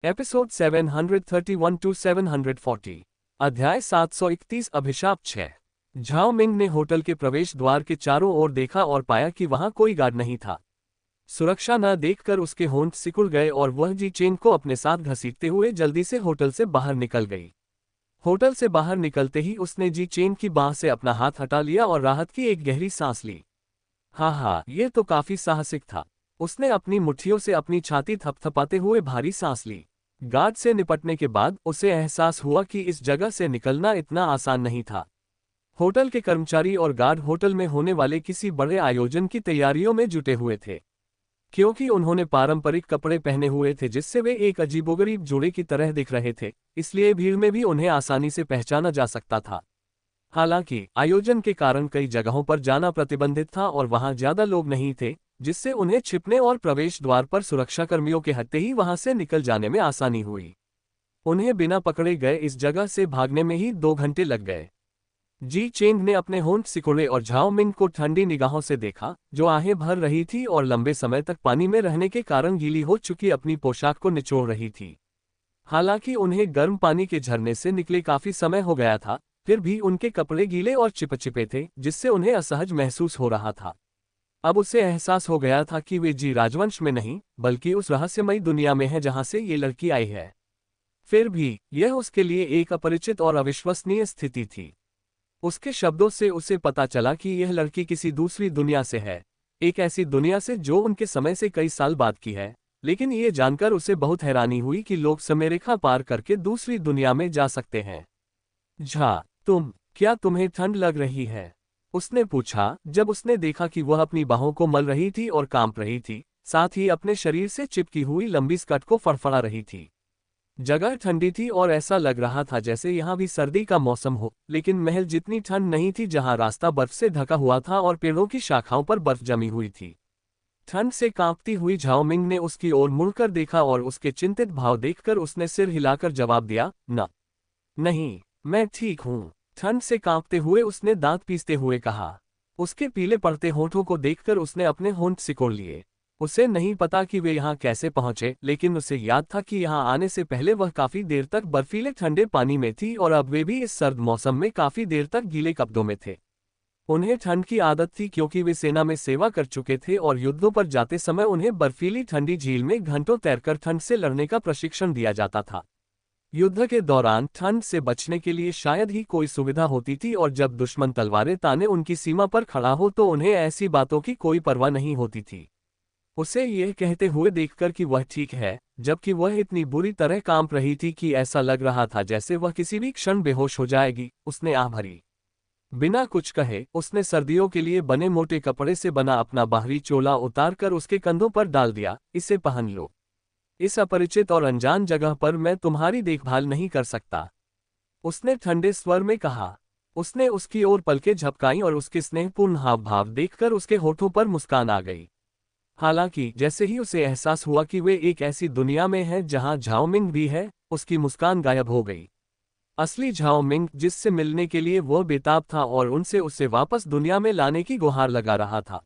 Episode 731 to 740। अध्याय 731 अभिशाप 6। Zhao Ming ने होटल के प्रवेश द्वार के चारों ओर देखा और पाया कि वहां कोई गार्ड नहीं था। सुरक्षा न देखकर उसके होंठ सिकुड़ गए और वह जी चेन को अपने साथ घसीटते हुए जल्दी से होटल से बाहर निकल गई। होटल से बाहर निकलते ही उसने जी चेन की बाह से अपना हाथ हटा लिया और राहत की एक गहरी सांस ली। हाँ, ये तो काफी साहसिक था। उसने अपनी मुट्ठियों से अपनी छाती थपथपाते हुए भारी सांस ली। गार्ड से निपटने के बाद उसे एहसास हुआ कि इस जगह से निकलना इतना आसान नहीं था। होटल के कर्मचारी और गार्ड होटल में होने वाले किसी बड़े आयोजन की तैयारियों में जुटे हुए थे। क्योंकि उन्होंने पारंपरिक कपड़े पहने हुए थे जिससे वे एक अजीबोगरीब जोड़े की तरह दिख रहे थे, इसलिए भीड़ में भी उन्हें आसानी से पहचाना जा सकता था। हालांकि आयोजन के कारण कई जगहों पर जाना प्रतिबंधित था और वहां ज्यादा लोग नहीं थे, जिससे उन्हें छिपने और प्रवेश द्वार पर सुरक्षाकर्मियों के हटते ही वहां से निकल जाने में आसानी हुई। उन्हें बिना पकड़े गए इस जगह से भागने में ही 2 घंटे लग गए। जी चेंग ने अपने होंठ सिकोड़े और झाओ मिंग को ठंडी निगाहों से देखा, जो आहें भर रही थी और लंबे समय तक पानी में रहने के कारण गीली हो चुकी अपनी पोशाक को निचोड़ रही थी। हालांकि उन्हें गर्म पानी के झरने से निकले काफी समय हो गया था, फिर भी उनके कपड़े गीले और चिपचिपे थे, जिससे उन्हें असहज महसूस हो रहा था। अब उसे एहसास हो गया था कि वे जी राजवंश में नहीं, बल्कि उस रहस्यमयी दुनिया में है जहां से ये लड़की आई है। फिर भी यह उसके लिए एक अपरिचित और अविश्वसनीय स्थिति थी। उसके शब्दों से उसे पता चला कि यह लड़की किसी दूसरी दुनिया से है, एक ऐसी दुनिया से जो उनके समय से कई साल बाद की है। लेकिन ये जानकर उसे बहुत हैरानी हुई कि लोग समयरेखा पार करके दूसरी दुनिया में जा सकते हैं। झा, क्या तुम्हें ठंड लग रही है? उसने पूछा, जब उसने देखा कि वह अपनी बाहों को मल रही थी और कांप रही थी, साथ ही अपने शरीर से चिपकी हुई लंबी स्कर्ट को फड़फड़ा रही थी। जगह ठंडी थी और ऐसा लग रहा था जैसे यहाँ भी सर्दी का मौसम हो, लेकिन महल जितनी ठंड नहीं थी जहाँ रास्ता बर्फ से ढका हुआ था और पेड़ों की शाखाओं पर बर्फ जमी हुई थी। ठंड से कांपती हुई झाओ मिंग ने उसकी ओर मुड़कर देखा और उसके चिंतित भाव देखकर उसने सिर हिलाकर जवाब दिया, नहीं, मैं ठीक हूँ। ठंड से कांपते हुए उसने दांत पीसते हुए कहा। उसके पीले पड़ते होंठों को देखकर उसने अपने होंठ सिकोड़ लिए। उसे नहीं पता कि वे यहाँ कैसे पहुंचे, लेकिन उसे याद था कि यहाँ आने से पहले वह काफी देर तक बर्फीले ठंडे पानी में थी और अब वे भी इस सर्द मौसम में काफी देर तक गीले कपड़ों में थे। उन्हें ठंड की आदत थी क्योंकि वे सेना में सेवा कर चुके थे और युद्धों पर जाते समय उन्हें बर्फीली ठंडी झील में घंटों तैरकर ठंड से लड़ने का प्रशिक्षण दिया जाता था। युद्ध के दौरान ठंड से बचने के लिए शायद ही कोई सुविधा होती थी और जब दुश्मन तलवारें ताने उनकी सीमा पर खड़ा हो तो उन्हें ऐसी बातों की कोई परवाह नहीं होती थी। उसे यह कहते हुए देखकर कि वह ठीक है, जबकि वह इतनी बुरी तरह कांप रही थी कि ऐसा लग रहा था जैसे वह किसी भी क्षण बेहोश हो जाएगी, उसने आह भरी। बिना कुछ कहे उसने सर्दियों के लिए बने मोटे कपड़े से बना अपना बाहरी चोला उतारकर उसके कंधों पर डाल दिया, इसे पहन लो। इस अपरिचित और अनजान जगह पर मैं तुम्हारी देखभाल नहीं कर सकता, उसने ठंडे स्वर में कहा। उसने उसकी ओर पलकें झपकाईं और उसके स्नेहपूर्ण हाव भाव देखकर उसके होठों पर मुस्कान आ गई। हालांकि जैसे ही उसे एहसास हुआ कि वे एक ऐसी दुनिया में हैं जहां झाओ मिंग भी है, उसकी मुस्कान गायब हो गई। असली झाओ मिंग, जिससे मिलने के लिए वह बेताब था और उनसे उसे वापस दुनिया में लाने की गुहार लगा रहा था।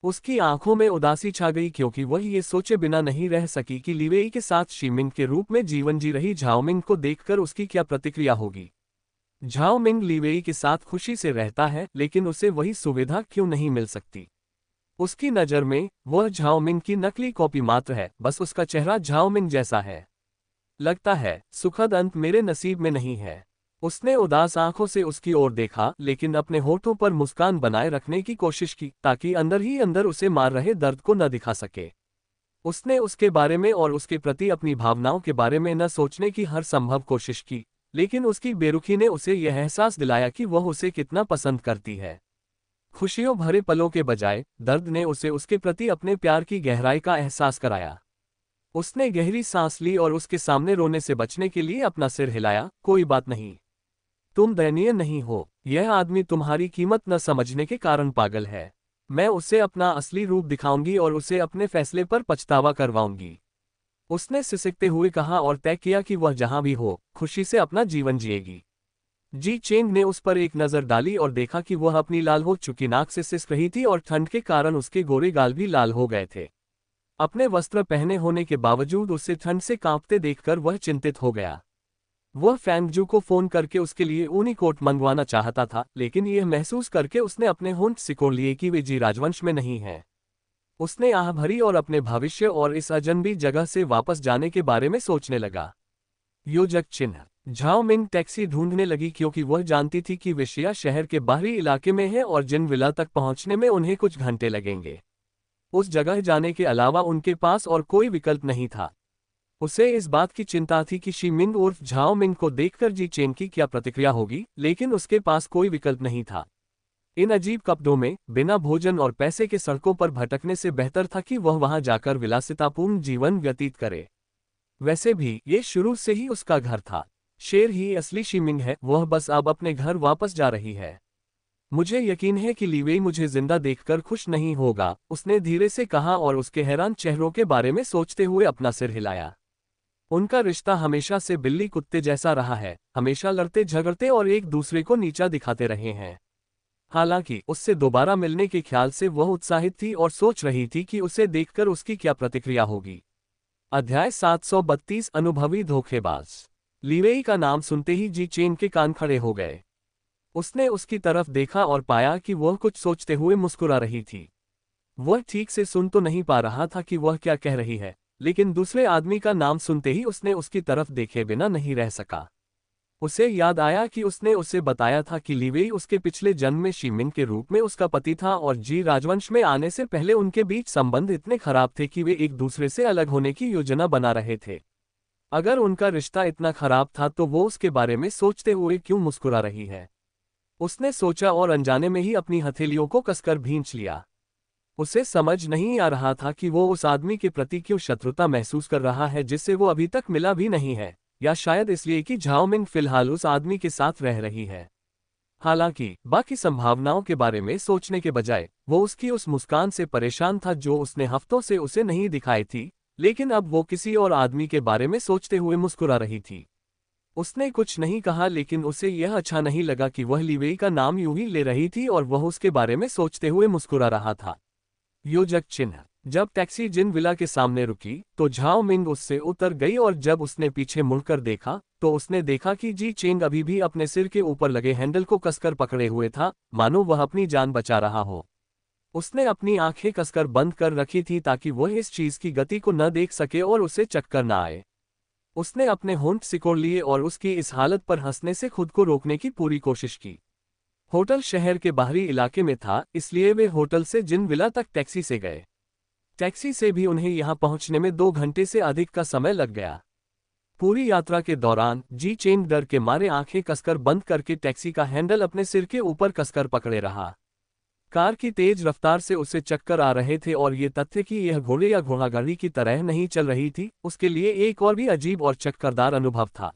उसकी आंखों में उदासी छा गई क्योंकि वह ये सोचे बिना नहीं रह सकी कि लिवेई के साथ शीमिंग के रूप में जीवन जी रही झाओ मिंग को देखकर उसकी क्या प्रतिक्रिया होगी। झाओ मिंग लिवेई के साथ खुशी से रहता है, लेकिन उसे वही सुविधा क्यों नहीं मिल सकती? उसकी नज़र में वह झाओ मिंग की नकली कॉपी मात्र है, बस उसका चेहरा झाओ मिंग जैसा है। लगता है सुखद अंत मेरे नसीब में नहीं है। उसने उदास आंखों से उसकी ओर देखा, लेकिन अपने होठों पर मुस्कान बनाए रखने की कोशिश की ताकि अंदर ही अंदर उसे मार रहे दर्द को न दिखा सके। उसने उसके बारे में और उसके प्रति अपनी भावनाओं के बारे में न सोचने की हर संभव कोशिश की, लेकिन उसकी बेरुखी ने उसे यह एहसास दिलाया कि वह उसे कितना पसंद करती है। खुशियों भरे पलों के बजाय दर्द ने उसे उसके प्रति अपने प्यार की गहराई का एहसास कराया। उसने गहरी सांस ली और उसके सामने रोने से बचने के लिए अपना सिर हिलाया। कोई बात नहीं, तुम दयनीय नहीं हो। यह आदमी तुम्हारी कीमत न समझने के कारण पागल है। मैं उसे अपना असली रूप दिखाऊंगी और उसे अपने फैसले पर पछतावा करवाऊंगी, उसने सिसकते हुए कहा और तय किया कि वह जहां भी हो खुशी से अपना जीवन जिएगी। जी चेंग ने उस पर एक नजर डाली और देखा कि वह अपनी लाल हो चुकी नाक से सिसक रही थी और ठंड के कारण उसके गोरे गाल भी लाल हो गए थे। अपने वस्त्र पहने होने के बावजूद उसे ठंड से कांपते देखकर वह चिंतित हो गया। वह फेंगजू को फोन करके उसके लिए ऊनी कोट मंगवाना चाहता था, लेकिन यह महसूस करके उसने अपने होंठ सिकोड़ लिए कि वे जी राजवंश में नहीं है। उसने आह भरी और अपने भविष्य और इस अजनबी जगह से वापस जाने के बारे में सोचने लगा। योजक चिन्ह। झाओ मिंग टैक्सी ढूंढने लगी क्योंकि वह जानती थी कि विशिया शहर के बाहरी इलाके में है और जिन विला तक पहुंचने में उन्हें कुछ घंटे लगेंगे। उस जगह जाने के अलावा उनके पास और कोई विकल्प नहीं था। उसे इस बात की चिंता थी कि शी मिंग उर्फ झाओ मिंग को देखकर जी चेन की क्या प्रतिक्रिया होगी, लेकिन उसके पास कोई विकल्प नहीं था। इन अजीब कपड़ों में बिना भोजन और पैसे के सड़कों पर भटकने से बेहतर था कि वह वहां जाकर विलासितापूर्ण जीवन व्यतीत करे। वैसे भी ये शुरू से ही उसका घर था। शेर ही असली शी मिंग है, वह बस अब अपने घर वापस जा रही है। मुझे यकीन है कि लीवेई मुझे जिंदा देखकर खुश नहीं होगा, उसने धीरे से कहा और उसके हैरान चेहरों के बारे में सोचते हुए अपना सिर हिलाया। उनका रिश्ता हमेशा से बिल्ली कुत्ते जैसा रहा है, हमेशा लड़ते झगड़ते और एक दूसरे को नीचा दिखाते रहे हैं। हालांकि उससे दोबारा मिलने के ख्याल से वह उत्साहित थी और सोच रही थी कि उसे देखकर उसकी क्या प्रतिक्रिया होगी। अध्याय 732 अनुभवी धोखेबाज। लीवेई का नाम सुनते ही जी चेन के कान खड़े हो गए। उसने उसकी तरफ देखा और पाया कि वह कुछ सोचते हुए मुस्कुरा रही थी। वह ठीक से सुन तो नहीं पा रहा था कि वह क्या कह रही है, लेकिन दूसरे आदमी का नाम सुनते ही उसने उसकी तरफ देखे बिना नहीं रह सका। उसे याद आया कि उसने उसे बताया था कि लीवेई उसके पिछले जन्म में शीमिंग के रूप में उसका पति था और जी राजवंश में आने से पहले उनके बीच संबंध इतने खराब थे कि वे एक दूसरे से अलग होने की योजना बना रहे थे। अगर उनका रिश्ता इतना खराब था तो वो उसके बारे में सोचते हुए क्यों मुस्कुरा रही है? उसने सोचा और अनजाने में ही अपनी हथेलियों को कसकर भींच लिया। उसे समझ नहीं आ रहा था कि वो उस आदमी के प्रति क्यों शत्रुता महसूस कर रहा है जिससे वो अभी तक मिला भी नहीं है, या शायद इसलिए कि झाओ मिंग फिलहाल उस आदमी के साथ रह रही है। हालांकि बाकी संभावनाओं के बारे में सोचने के बजाय वो उसकी उस मुस्कान से परेशान था जो उसने हफ्तों से उसे नहीं दिखाई थी, लेकिन अब वो किसी और आदमी के बारे में सोचते हुए मुस्कुरा रही थी। उसने कुछ नहीं कहा, लेकिन उसे यह अच्छा नहीं लगा कि वह लीवेई का नाम यूं ही ले रही थी और वह उसके बारे में सोचते हुए मुस्कुरा रहा था। योजक चिन्ह। जब टैक्सी जिन विला के सामने रुकी तो झाओ मिंग उससे उतर गई और जब उसने पीछे मुड़कर देखा तो उसने देखा कि जी चेंग अभी भी अपने सिर के ऊपर लगे हैंडल को कसकर पकड़े हुए था, मानो वह अपनी जान बचा रहा हो। उसने अपनी आंखें कसकर बंद कर रखी थी ताकि वह इस चीज की गति को न देख सके और उसे चक्कर न आए। उसने अपने होंठ सिकोड़ लिए और उसकी इस हालत पर हंसने से खुद को रोकने की पूरी कोशिश की। होटल शहर के बाहरी इलाके में था, इसलिए वे होटल से जिन विला तक टैक्सी से गए। टैक्सी से भी उन्हें यहां पहुंचने में 2 घंटे से अधिक का समय लग गया। पूरी यात्रा के दौरान जी चेंग डर के मारे आंखें कसकर बंद करके टैक्सी का हैंडल अपने सिर के ऊपर कसकर पकड़े रहा। कार की तेज रफ्तार से उसे चक्कर आ रहे थे और ये तथ्य कि यह घोड़े या घोड़ागाड़ी की तरह नहीं चल रही थी उसके लिए एक और भी अजीब और चक्करदार अनुभव था।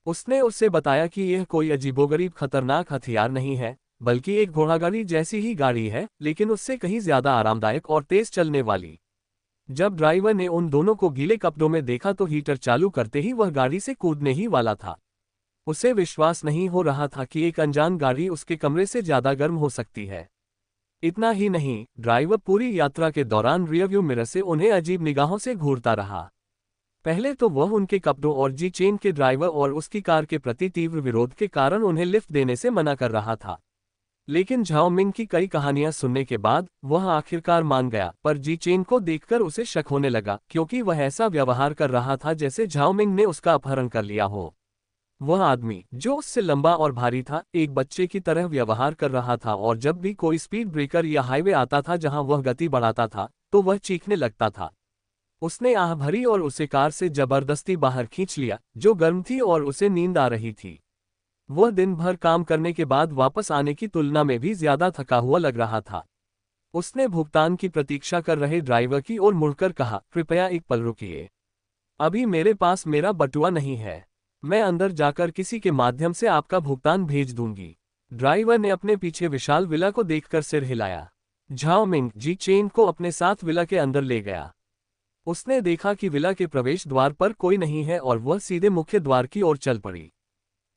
उसने उससे बताया कि यह कोई अजीबोगरीब खतरनाक हथियार नहीं है, बल्कि एक घोड़ागाड़ी जैसी ही गाड़ी है, लेकिन उससे कहीं ज्यादा आरामदायक और तेज चलने वाली। जब ड्राइवर ने उन दोनों को गीले कपड़ों में देखा तो हीटर चालू करते ही वह गाड़ी से कूदने ही वाला था। उसे विश्वास नहीं हो रहा था कि एक अनजान गाड़ी उसके कमरे से ज्यादा गर्म हो सकती है। इतना ही नहीं, ड्राइवर पूरी यात्रा के दौरान रियरव्यू मिरर से उन्हें अजीब निगाहों से घूरता रहा। पहले तो वह उनके कपड़ों और जी चेन के ड्राइवर और उसकी कार के प्रति तीव्र विरोध के कारण उन्हें लिफ्ट देने से मना कर रहा था, लेकिन झाओ मिंग की कई कहानियां सुनने के बाद वह आखिरकार मान गया। पर जी चेन को देखकर उसे शक होने लगा, क्योंकि वह ऐसा व्यवहार कर रहा था जैसे झाओ मिंग ने उसका अपहरण कर लिया हो। वह आदमी जो उससे लंबा और भारी था एक बच्चे की तरह व्यवहार कर रहा था और जब भी कोई स्पीड ब्रेकर या हाईवे आता था जहां वह गति बढ़ाता था तो वह चीखने लगता था। उसने आह भरी और उसे कार से जबरदस्ती बाहर खींच लिया, जो गर्म थी और उसे नींद आ रही थी। वह दिन भर काम करने के बाद वापस आने की तुलना में भी ज्यादा थका हुआ लग रहा था। उसने भुगतान की प्रतीक्षा कर रहे ड्राइवर की ओर मुड़कर कहा, कृपया एक पल रुकिए, अभी मेरे पास मेरा बटुआ नहीं है, मैं अंदर जाकर किसी के माध्यम से आपका भुगतान भेज दूंगी। ड्राइवर ने अपने पीछे विशाल विला को देखकर सिर हिलाया। झाओ मिंग जी चेन को अपने साथ विला के अंदर ले गया। उसने देखा कि विला के प्रवेश द्वार पर कोई नहीं है और वह सीधे मुख्य द्वार की ओर चल पड़ी।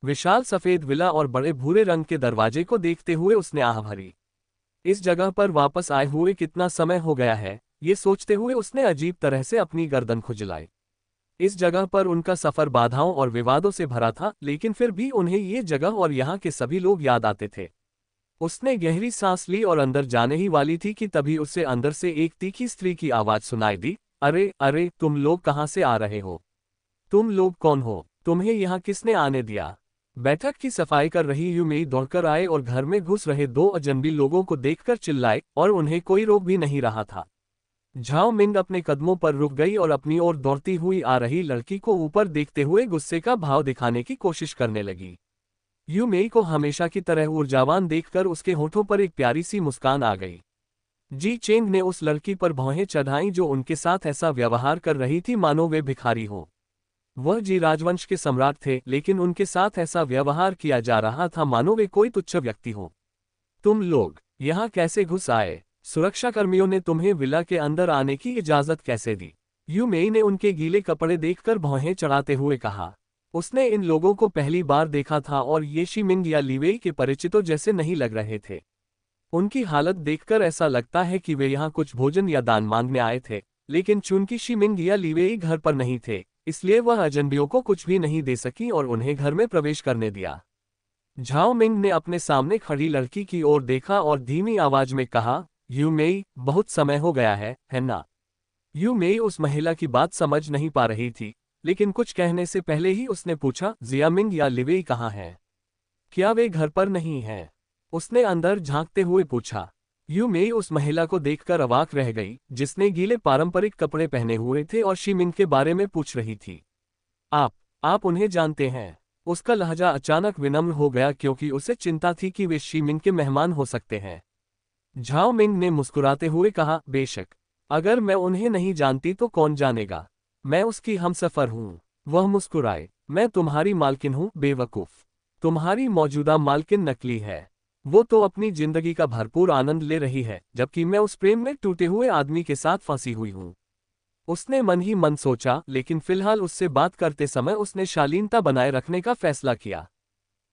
विशाल सफेद विला और बड़े भूरे रंग के दरवाजे को देखते हुए उसने आह भरी। इस जगह पर वापस आए हुए कितना समय हो गया है, ये सोचते हुए उसने अजीब तरह से अपनी गर्दन खुजलाई। इस जगह पर उनका सफर बाधाओं और विवादों से भरा था, लेकिन फिर भी उन्हें ये जगह और यहाँ के सभी लोग याद आते थे। उसने गहरी सांस ली और अंदर जाने ही वाली थी कि तभी उसे अंदर से एक तीखी स्त्री की आवाज सुनाई दी, अरे अरे, तुम लोग कहाँ से आ रहे हो? तुम लोग कौन हो? तुम्हें यहाँ किसने आने दिया? बैठक की सफाई कर रही यूमेई दौड़कर आए और घर में घुस रहे दो अजनबी लोगों को देखकर चिल्लाए, और उन्हें कोई रोक भी नहीं रहा था। झाओ मिंग अपने कदमों पर रुक गई और अपनी ओर दौड़ती हुई आ रही लड़की को ऊपर देखते हुए गुस्से का भाव दिखाने की कोशिश करने लगी। यूमेई को हमेशा की तरह ऊर्जावान देखकर उसके होठों पर एक प्यारी सी मुस्कान आ गई। जी चेंग ने उस लड़की पर भौहें चढ़ाईं जो उनके साथ ऐसा व्यवहार कर रही थी मानो वे भिखारी हो। वह जी राजवंश के सम्राट थे, लेकिन उनके साथ ऐसा व्यवहार किया जा रहा था मानो वे कोई तुच्छ व्यक्ति हो। तुम लोग यहाँ कैसे घुस आए? सुरक्षाकर्मियों ने तुम्हें विला के अंदर आने की इजाजत कैसे दी? यूमेई ने उनके गीले कपड़े देखकर भौहें चढ़ाते हुए कहा। उसने इन लोगों को पहली बार देखा था और ये शिमिंग या लीवेई के परिचितों जैसे नहीं लग रहे थे। उनकी हालत देखकर ऐसा लगता है कि वे यहाँ कुछ भोजन या दान मांगने आए थे, लेकिन चूंकि शिमिंग या लीवेई घर पर नहीं थे, इसलिए वह अजनबियों को कुछ भी नहीं दे सकी और उन्हें घर में प्रवेश करने दिया। झाओ मिंग ने अपने सामने खड़ी लड़की की ओर देखा और धीमी आवाज में कहा, यूमेई, बहुत समय हो गया है ना? यूमेई उस महिला की बात समझ नहीं पा रही थी, लेकिन कुछ कहने से पहले ही उसने पूछा, जियामिंग या लिवेई कहाँ है? क्या वे घर पर नहीं हैं? उसने अंदर झांकते हुए पूछा। यूमेई उस महिला को देखकर अवाक रह गई, जिसने गीले पारंपरिक कपड़े पहने हुए थे और शिमिंग के बारे में पूछ रही थी। आप उन्हें जानते हैं? उसका लहजा अचानक विनम्र हो गया क्योंकि उसे चिंता थी कि वे शिमिंग के मेहमान हो सकते हैं। झाओ मिंग ने मुस्कुराते हुए कहा, बेशक। अगर मैं उन्हें नहीं जानती तो कौन जानेगा? मैं उसकी हमसफर हूँ। वह मुस्कुराए। मैं तुम्हारी मालकिन हूँ, बेवकूफ। तुम्हारी मौजूदा मालकिन नकली है। वो तो अपनी जिंदगी का भरपूर आनंद ले रही है, जबकि मैं उस प्रेम में टूटे हुए आदमी के साथ फंसी हुई हूँ। उसने मन ही मन सोचा, लेकिन फिलहाल उससे बात करते समय उसने शालीनता बनाए रखने का फैसला किया।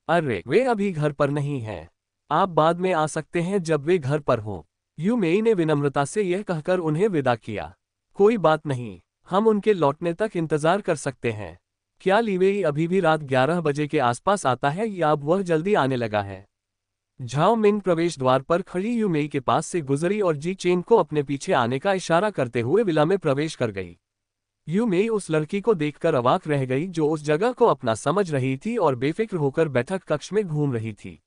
अरे, वे अभी घर पर नहीं हैं। आप बाद में आ सकते हैं जब वे घर पर हों। यूमेई ने विनम्रता से यह कहकर उन्हें विदा किया। कोई बात नहीं, हम उनके लौटने तक इंतजार कर सकते हैं। क्या लीवेई अभी भी रात 11 बजे के आसपास आता है या अब वह जल्दी आने लगा है? झाओ मिंग प्रवेश द्वार पर खड़ी यूमेई के पास से गुजरी और जी चेन को अपने पीछे आने का इशारा करते हुए विला में प्रवेश कर गई। यूमेई उस लड़की को देखकर अवाक रह गई जो उस जगह को अपना समझ रही थी और बेफिक्र होकर बैठक कक्ष में घूम रही थी।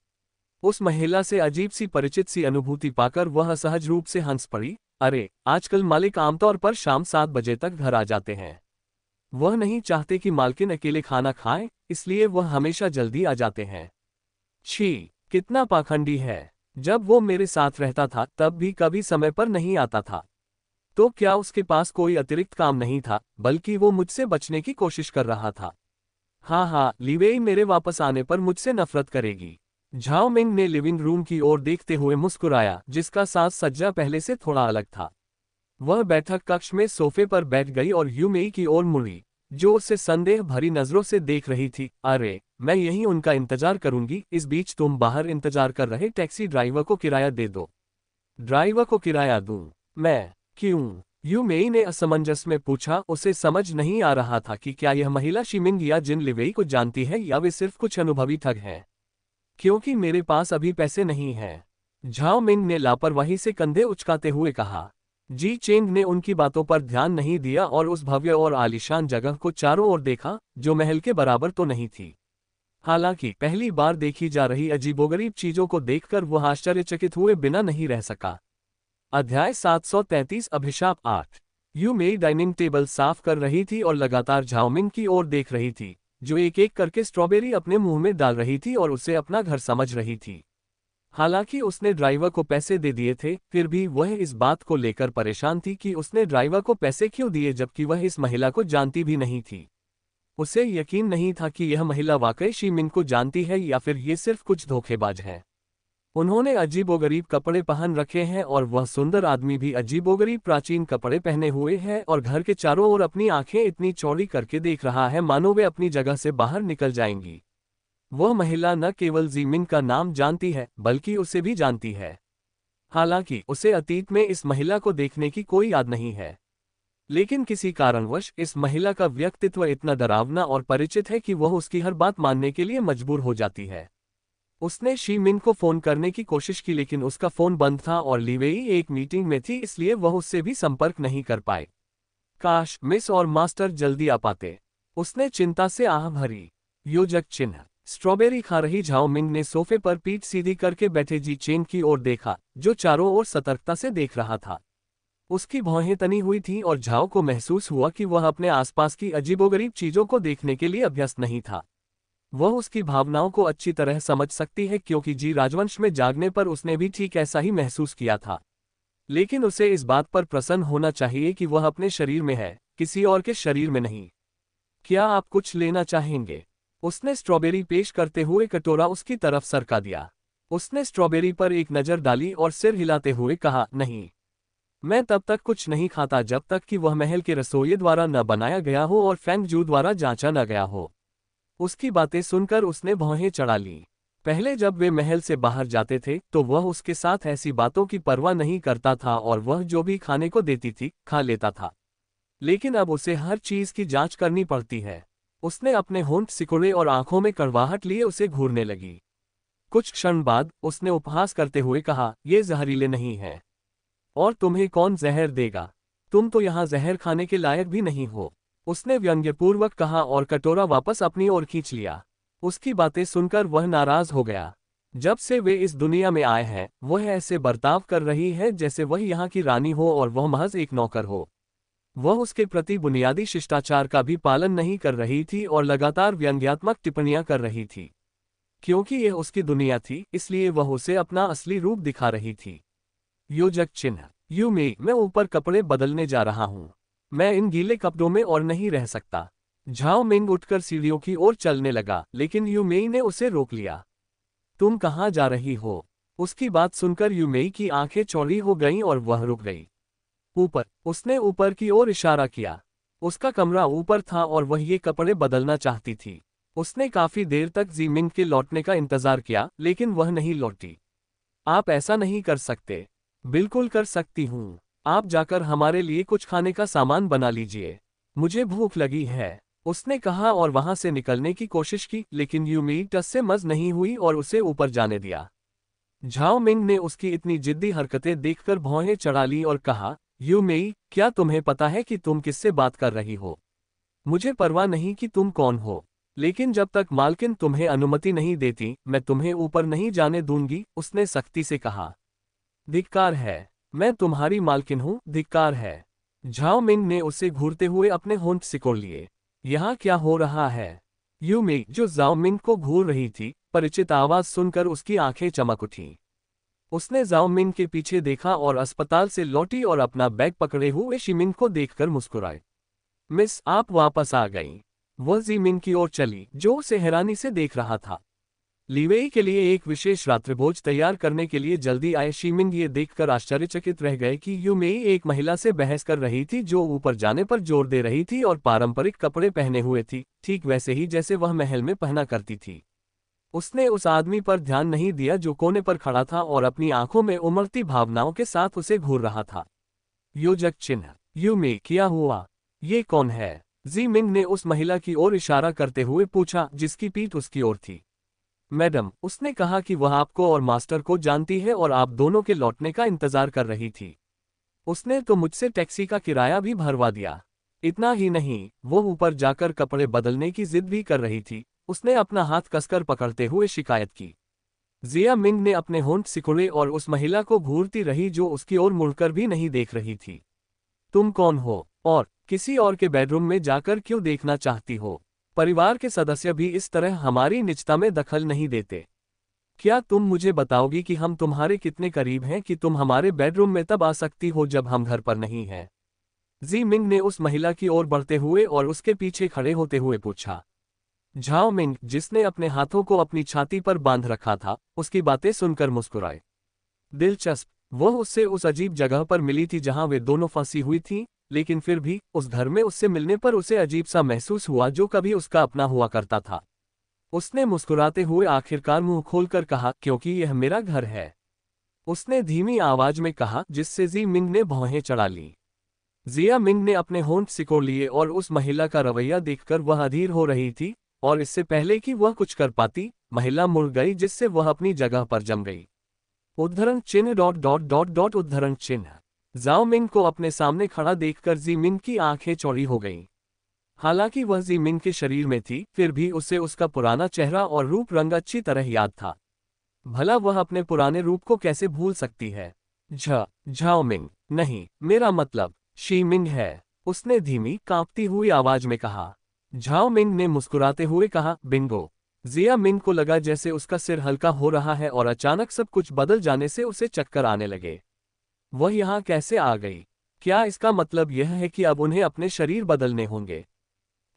उस महिला से अजीब सी परिचित सी अनुभूति पाकर वह सहज रूप से हंस पड़ी। अरे, आजकल मालिक आमतौर पर शाम 7 बजे तक घर आ जाते हैं। वह नहीं चाहते कि मालकिन अकेले खाना खाएं, इसलिए वह हमेशा जल्दी आ जाते हैं। छी, कितना पाखंडी है। जब वो मेरे साथ रहता था तब भी कभी समय पर नहीं आता था। तो क्या उसके पास कोई अतिरिक्त काम नहीं था, बल्कि वो मुझसे बचने की कोशिश कर रहा था? हाँ, लीवेई मेरे वापस आने पर मुझसे नफरत करेगी। झाओ मिंग ने लिविंग रूम की ओर देखते हुए मुस्कुराया, जिसका साज सज्जा पहले से थोड़ा अलग था। वह बैठक कक्ष में सोफे पर बैठ गई और यूमेई की ओर मुड़ी, जो उसे संदेह भरी नजरों से देख रही थी। अरे, मैं यहीं उनका इंतजार करूंगी। इस बीच तुम बाहर इंतजार कर रहे टैक्सी ड्राइवर को किराया दे दो। ड्राइवर को किराया दूं? मैं? क्यों? यूमेई ने असमंजस में पूछा। उसे समझ नहीं आ रहा था कि क्या यह महिला शिमिंग या जिन लिवेई को जानती है या वे सिर्फ कुछ अनुभवी ठग हैं। क्योंकि मेरे पास अभी पैसे नहीं हैं, झाओ मिंग ने लापरवाही से कंधे उचकाते हुए कहा। जी चेंग ने उनकी बातों पर ध्यान नहीं दिया और उस भव्य और आलीशान जगह को चारों ओर देखा, जो महल के बराबर तो नहीं थी। हालांकि पहली बार देखी जा रही अजीबोगरीब चीजों को देखकर वह आश्चर्यचकित हुए बिना नहीं रह सका। अध्याय 733 अभिशाप 8। यूमेई डाइनिंग टेबल साफ कर रही थी और लगातार झाओ मिंग की ओर देख रही थी, जो एक एक करके स्ट्रॉबेरी अपने मुंह में डाल रही थी और उसे अपना घर समझ रही थी। हालांकि उसने ड्राइवर को पैसे दे दिए थे, फिर भी वह इस बात को लेकर परेशान थी कि उसने ड्राइवर को पैसे क्यों दिए जबकि वह इस महिला को जानती भी नहीं थी। उसे यकीन नहीं था कि यह महिला वाकई शिमिंग को जानती है या फिर ये सिर्फ कुछ धोखेबाज है। उन्होंने अजीबोगरीब कपड़े पहन रखे हैं और वह सुंदर आदमी भी अजीबोगरीब प्राचीन कपड़े पहने हुए है और घर के चारों ओर अपनी आंखें इतनी चौड़ी करके देख रहा है मानो वे अपनी जगह से बाहर निकल जाएंगी। वह महिला न केवल जी मिंग का नाम जानती है, बल्कि उसे भी जानती है। हालांकि उसे अतीत में इस महिला को देखने की कोई याद नहीं है, लेकिन किसी कारणवश इस महिला का व्यक्तित्व इतना डरावना और परिचित है कि वह उसकी हर बात मानने के लिए मजबूर हो जाती है। उसने शी मिन को फोन करने की कोशिश की लेकिन उसका फोन बंद था और लीवेई एक मीटिंग में थी, इसलिए वह उससे भी संपर्क नहीं कर पाए। काश मिस और मास्टर जल्दी आ पाते, उसने चिंता से आह भरी। योजक चिन्ह। स्ट्रॉबेरी खा रही झाओ मिंग ने सोफे पर पीठ सीधी करके बैठे जी चेन की ओर देखा, जो चारों ओर सतर्कता से देख रहा था। उसकी भौहें तनी हुई थीं और झाओ को महसूस हुआ कि वह अपने आसपास की अजीबोगरीब चीजों को देखने के लिए अभ्यस्त नहीं था। वह उसकी भावनाओं को अच्छी तरह समझ सकती है क्योंकि जी राजवंश में जागने पर उसने भी ठीक ऐसा ही महसूस किया था। लेकिन उसे इस बात पर प्रसन्न होना चाहिए कि वह अपने शरीर में है, किसी और के शरीर में नहीं। क्या आप कुछ लेना चाहेंगे? उसने स्ट्रॉबेरी पेश करते हुए कटोरा उसकी तरफ सरका दिया। उसने स्ट्रॉबेरी पर एक नज़र डाली और सिर हिलाते हुए कहा, नहीं, मैं तब तक कुछ नहीं खाता जब तक कि वह महल के रसोइये द्वारा न बनाया गया हो और फेंग जू द्वारा जांचा न गया हो। उसकी बातें सुनकर उसने भौहें चढ़ा लीं। पहले जब वे महल से बाहर जाते थे तो वह उसके साथ ऐसी बातों की परवाह नहीं करता था और वह जो भी खाने को देती थी खा लेता था। लेकिन अब उसे हर चीज की जांच करनी पड़ती है। उसने अपने होंठ सिकुड़े और आंखों में कड़वाहट लिए उसे घूरने लगी। कुछ क्षण बाद उसने उपहास करते हुए कहा, ये जहरीले नहीं है। और तुम्हें कौन जहर देगा? तुम तो यहाँ जहर खाने के लायक भी नहीं हो, उसने व्यंग्यपूर्वक कहा और कटोरा वापस अपनी ओर खींच लिया। उसकी बातें सुनकर वह नाराज हो गया। जब से वे इस दुनिया में आए हैं वह ऐसे बर्ताव कर रही है जैसे वह यहाँ की रानी हो और वह महज एक नौकर हो। वह उसके प्रति बुनियादी शिष्टाचार का भी पालन नहीं कर रही थी और लगातार व्यंग्यात्मक टिप्पणियां कर रही थी। क्योंकि यह उसकी दुनिया थी इसलिए वह उसे अपना असली रूप दिखा रही थी। योजक चिन्ह। यू मेई, मैं ऊपर कपड़े बदलने जा रहा हूँ। मैं इन गीले कपड़ों में और नहीं रह सकता। झाओ मिंग उठकर सीढ़ियों की ओर चलने लगा लेकिन यू मेई ने उसे रोक लिया। तुम कहाँ जा रही हो? उसकी बात सुनकर यू मेई की आंखें चौड़ी हो गईं और वह रुक गई। ऊपर, उसने ऊपर की ओर इशारा किया। उसका कमरा ऊपर था और वह ये कपड़े बदलना चाहती थी। उसने काफी देर तक जी मिंग के लौटने का इंतजार किया लेकिन वह नहीं लौटी। आप ऐसा नहीं कर सकते। बिल्कुल कर सकती हूँ। आप जाकर हमारे लिए कुछ खाने का सामान बना लीजिए, मुझे भूख लगी है, उसने कहा और वहां से निकलने की कोशिश की लेकिन यू मेई टस से मज नहीं हुई और उसे ऊपर जाने दिया। झाओ मिंग ने उसकी इतनी जिद्दी हरकतें देखकर भौहें चढ़ा ली और कहा, यू मेई, क्या तुम्हें पता है कि तुम किससे बात कर रही हो? मुझे परवाह नहीं कि तुम कौन हो, लेकिन जब तक मालकिन तुम्हें अनुमति नहीं देती मैं तुम्हें ऊपर नहीं जाने दूंगी, उसने सख्ती से कहा। धिक्कार है, मैं तुम्हारी मालकिन हूँ, धिक्कार है। झाओ मिंग ने उसे घूरते हुए अपने होंठ सिकोड़ लिए। यहाँ क्या हो रहा है? यू मेई, जो झाओ मिंग को घूर रही थी, परिचित आवाज सुनकर उसकी आंखें चमक उठीं। उसने झाओ मिंग के पीछे देखा और अस्पताल से लौटी और अपना बैग पकड़े हुए शिमिंग को देखकर मुस्कुराए। मिस, आप वापस आ गईं। वह जी मिंग की ओर चली जो उसे हैरानी से देख रहा था। लीवेई के लिए एक विशेष रात्रिभोज तैयार करने के लिए जल्दी आए शीमिंग ये देखकर आश्चर्यचकित रह गए कि यू मेई एक महिला से बहस कर रही थी जो ऊपर जाने पर जोर दे रही थी और पारंपरिक कपड़े पहने हुए थी, ठीक वैसे ही जैसे वह महल में पहना करती थी। उसने उस आदमी पर ध्यान नहीं दिया जो कोने पर खड़ा था और अपनी आंखों में उमड़ती भावनाओं के साथ उसे घूर रहा था। योजक चिन्ह। यू मेई, क्या हुआ? ये कौन है? जी मिंग ने उस महिला की ओर इशारा करते हुए पूछा जिसकी पीठ उसकी ओर थी। मैडम, उसने कहा कि वह आपको और मास्टर को जानती है और आप दोनों के लौटने का इंतजार कर रही थी। उसने तो मुझसे टैक्सी का किराया भी भरवा दिया। इतना ही नहीं, वो ऊपर जाकर कपड़े बदलने की जिद भी कर रही थी, उसने अपना हाथ कसकर पकड़ते हुए शिकायत की। जिया मिंग ने अपने होंठ सिकुड़े और उस महिला को घूरती रही जो उसकी ओर मुड़कर भी नहीं देख रही थी। तुम कौन हो और किसी और के बेडरूम में जाकर क्यों देखना चाहती हो? परिवार के सदस्य भी इस तरह हमारी निजता में दखल नहीं देते। क्या तुम मुझे बताओगी कि हम तुम्हारे कितने करीब हैं कि तुम हमारे बेडरूम में तब आ सकती हो जब हम घर पर नहीं हैं? जी मिंग ने उस महिला की ओर बढ़ते हुए और उसके पीछे खड़े होते हुए पूछा। झाओ मिंग, जिसने अपने हाथों को अपनी छाती पर बांध रखा था, उसकी बातें सुनकर मुस्कुराए। दिलचस्प, वह उससे उस अजीब जगह पर मिली थी जहां वे दोनों फंसी हुई थीं, लेकिन फिर भी उस घर में उससे मिलने पर उसे अजीब सा महसूस हुआ जो कभी उसका अपना हुआ करता था। उसने मुस्कुराते हुए आखिरकार मुंह खोलकर कहा, क्योंकि यह मेरा घर है। उसने धीमी आवाज में कहा, जिससे जी मिंग ने भौहें चढ़ा ली। जिया मिंग ने अपने होंठ सिकोड़ लिए और उस महिला का रवैया देखकर वह अधीर हो रही थी, और इससे पहले कि वह कुछ कर पाती, महिला मुड़ गई, जिससे वह अपनी जगह पर जम गई। उद्धरण चिन्ह डॉट डॉट डॉट डॉट उद्धरण चिन्ह। जाओ मिंग को अपने सामने खड़ा देखकर जी मिंग की आंखें चौड़ी हो गईं। हालांकि वह जी मिंग के शरीर में थी, फिर भी उसे उसका पुराना चेहरा और रूप रंग अच्छी तरह याद था। भला वह अपने पुराने रूप को कैसे भूल सकती है। झाओ मिंग, नहीं, मेरा मतलब शी मिंग है, उसने धीमी कांपती हुई आवाज में कहा। झाओ मिंग ने मुस्कुराते हुए कहा, बिंगो। जिया मिंग को लगा जैसे उसका सिर हल्का हो रहा है और अचानक सब कुछ बदल जाने से उसे चक्कर आने लगे। वह यहाँ कैसे आ गई? क्या इसका मतलब यह है कि अब उन्हें अपने शरीर बदलने होंगे?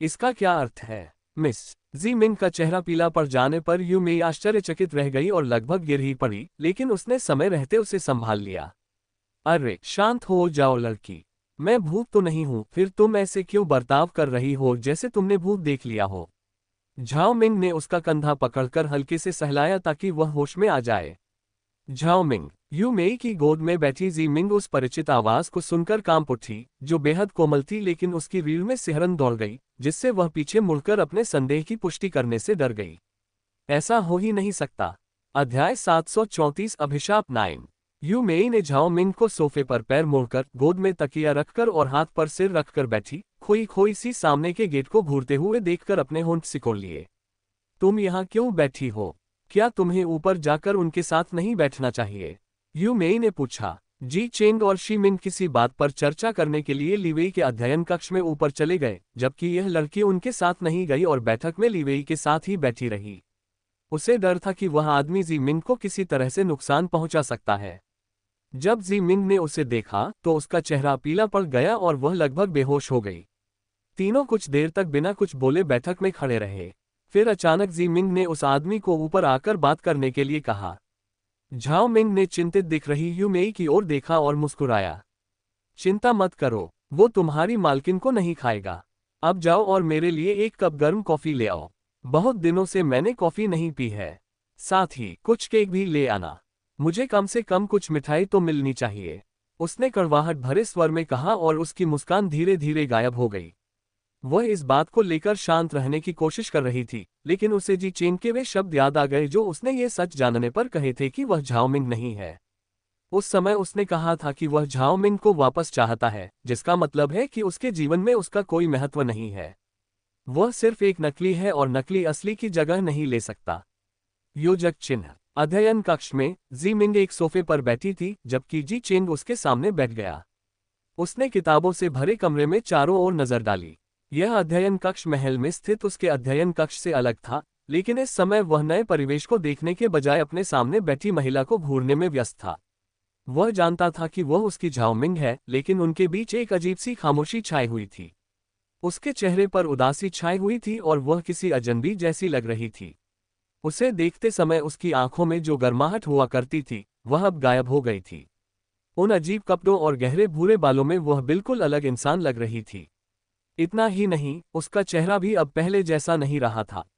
इसका क्या अर्थ है? मिस जी मिंग का चेहरा पीला पड़ जाने पर यू मई आश्चर्यचकित रह गई और लगभग गिर ही पड़ी, लेकिन उसने समय रहते उसे संभाल लिया। अरे शांत हो जाओ लड़की, मैं भूत तो नहीं हूं, फिर तुम ऐसे क्यों बर्ताव कर रही हो जैसे तुमने भूत देख लिया हो। झाओ मिंग ने उसका कंधा पकड़कर हल्के से सहलाया ताकि वह होश में आ जाए। Zhao Ming. यू मेई की गोद में बैठी जी मिंग उस परिचित आवाज को सुनकर कांप उठी, जो बेहद कोमल थी, लेकिन उसकी रीढ़ में सिहरन दौड़ गई, जिससे वह पीछे मुड़कर अपने संदेह की पुष्टि करने से डर गई। ऐसा हो ही नहीं सकता। अध्याय 734 अभिशाप 9। यू मेई ने झाओ मिंग को सोफे पर पैर मोड़कर, गोद में तकिया रखकर और हाथ पर सिर रखकर बैठी, खोई खोई सी सामने के गेट को घूरते हुए देखकर अपने होंठ सिकोड़ लिए। तुम यहाँ क्यों बैठी हो? क्या तुम्हें ऊपर जाकर उनके साथ नहीं बैठना चाहिए? यू मेई ने पूछा। जी चेंग और शी मिंग किसी बात पर चर्चा करने के लिए लीवेई के अध्ययन कक्ष में ऊपर चले गए, जबकि यह लड़की उनके साथ नहीं गई और बैठक में लीवेई के साथ ही बैठी रही। उसे डर था कि वह आदमी जी मिंग को किसी तरह से नुकसान पहुंचा सकता है। जब जी मिंग ने उसे देखा तो उसका चेहरा पीला पड़ गया और वह लगभग बेहोश हो गई। तीनों कुछ देर तक बिना कुछ बोले बैठक में खड़े रहे। फिर अचानक जी मिंग ने उस आदमी को ऊपर आकर बात करने के लिए कहा। झाओ मिंग ने चिंतित दिख रही यू मेई की ओर देखा और मुस्कुराया। चिंता मत करो, वो तुम्हारी मालकिन को नहीं खाएगा। अब जाओ और मेरे लिए एक कप गर्म कॉफी ले आओ। बहुत दिनों से मैंने कॉफी नहीं पी है। साथ ही कुछ केक भी ले आना। मुझे कम से कम कुछ मिठाई तो मिलनी चाहिए, उसने कड़वाहट भरे स्वर में कहा और उसकी मुस्कान धीरे धीरे गायब हो गई। वह इस बात को लेकर शांत रहने की कोशिश कर रही थी, लेकिन उसे जी चेन के वे शब्द याद आ गए जो उसने ये सच जानने पर कहे थे कि वह झाओ मिंग नहीं है। उस समय उसने कहा था कि वह झाओ मिंग को वापस चाहता है, जिसका मतलब है कि उसके जीवन में उसका कोई महत्व नहीं है। वह सिर्फ एक नकली है और नकली असली की जगह नहीं ले सकता। योजक चिन्ह। अध्ययन कक्ष में जी मिंग एक सोफे पर बैठी थी, जबकि जी चेंग उसके सामने बैठ गया। उसने किताबों से भरे कमरे में चारों ओर नजर डाली। यह अध्ययन कक्ष महल में स्थित उसके अध्ययन कक्ष से अलग था, लेकिन इस समय वह नए परिवेश को देखने के बजाय अपने सामने बैठी महिला को घूरने में व्यस्त था। वह जानता था कि वह उसकी झाओ मिंग है, लेकिन उनके बीच एक अजीब सी खामोशी छाई हुई थी। उसके चेहरे पर उदासी छाई हुई थी और वह किसी अजनबी जैसी लग रही थी। उसे देखते समय उसकी आंखों में जो गर्माहट हुआ करती थी, वह अब गायब हो गई थी। उन अजीब कपड़ों और गहरे भूरे बालों में वह बिल्कुल अलग इंसान लग रही थी। इतना ही नहीं, उसका चेहरा भी अब पहले जैसा नहीं रहा था।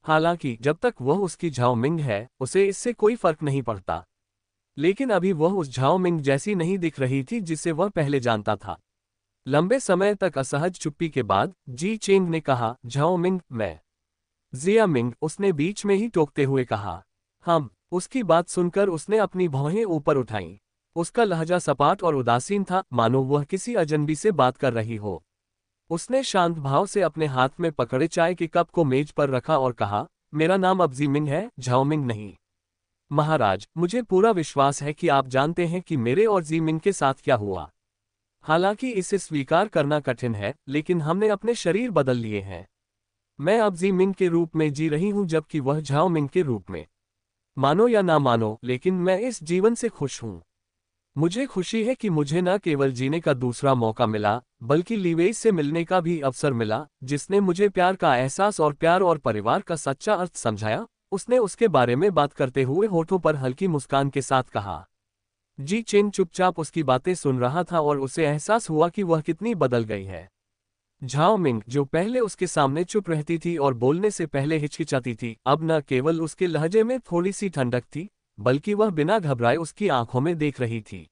हालांकि जब तक वह उसकी झाओ मिंग है, उसे इससे कोई फर्क नहीं पड़ता। लेकिन अभी वह उस झाओ मिंग जैसी नहीं दिख रही थी जिसे वह पहले जानता था। लंबे समय तक असहज चुप्पी के बाद जी चेंग ने कहा, झाओ मिंग, मैं। जिया मिंग, उसने बीच में ही टोकते हुए कहा। हम। उसकी बात सुनकर उसने अपनी भौहें ऊपर उठाईं। उसका लहजा सपाट और उदासीन था, मानो वह किसी अजनबी से बात कर रही हो। उसने शांत भाव से अपने हाथ में पकड़े चाय के कप को मेज पर रखा और कहा, मेरा नाम अब जी मिंग है, झाओ मिंग नहीं। महाराज, मुझे पूरा विश्वास है कि आप जानते हैं कि मेरे और जी मिंग के साथ क्या हुआ। हालांकि इसे स्वीकार करना कठिन है, लेकिन हमने अपने शरीर बदल लिए हैं। मैं अब जी मिंग के रूप में जी रही हूं, जबकि वह झाओ मिंग के रूप में। मानो या ना मानो, लेकिन मैं इस जीवन से खुश हूं। मुझे खुशी है कि मुझे न केवल जीने का दूसरा मौका मिला, बल्कि लीवेई से मिलने का भी अवसर मिला, जिसने मुझे प्यार का एहसास और प्यार और परिवार का सच्चा अर्थ समझाया। उसने उसके बारे में बात करते हुए होठों पर हल्की मुस्कान के साथ कहा। जी चेन चुपचाप उसकी बातें सुन रहा था और उसे एहसास हुआ कि वह कितनी बदल गई है। झाओ मिंग, जो पहले उसके सामने चुप रहती थी और बोलने से पहले हिचकिचाती थी, अब न केवल उसके लहजे में थोड़ी सी ठंडक थी, बल्कि वह बिना घबराए उसकी आंखों में देख रही थी।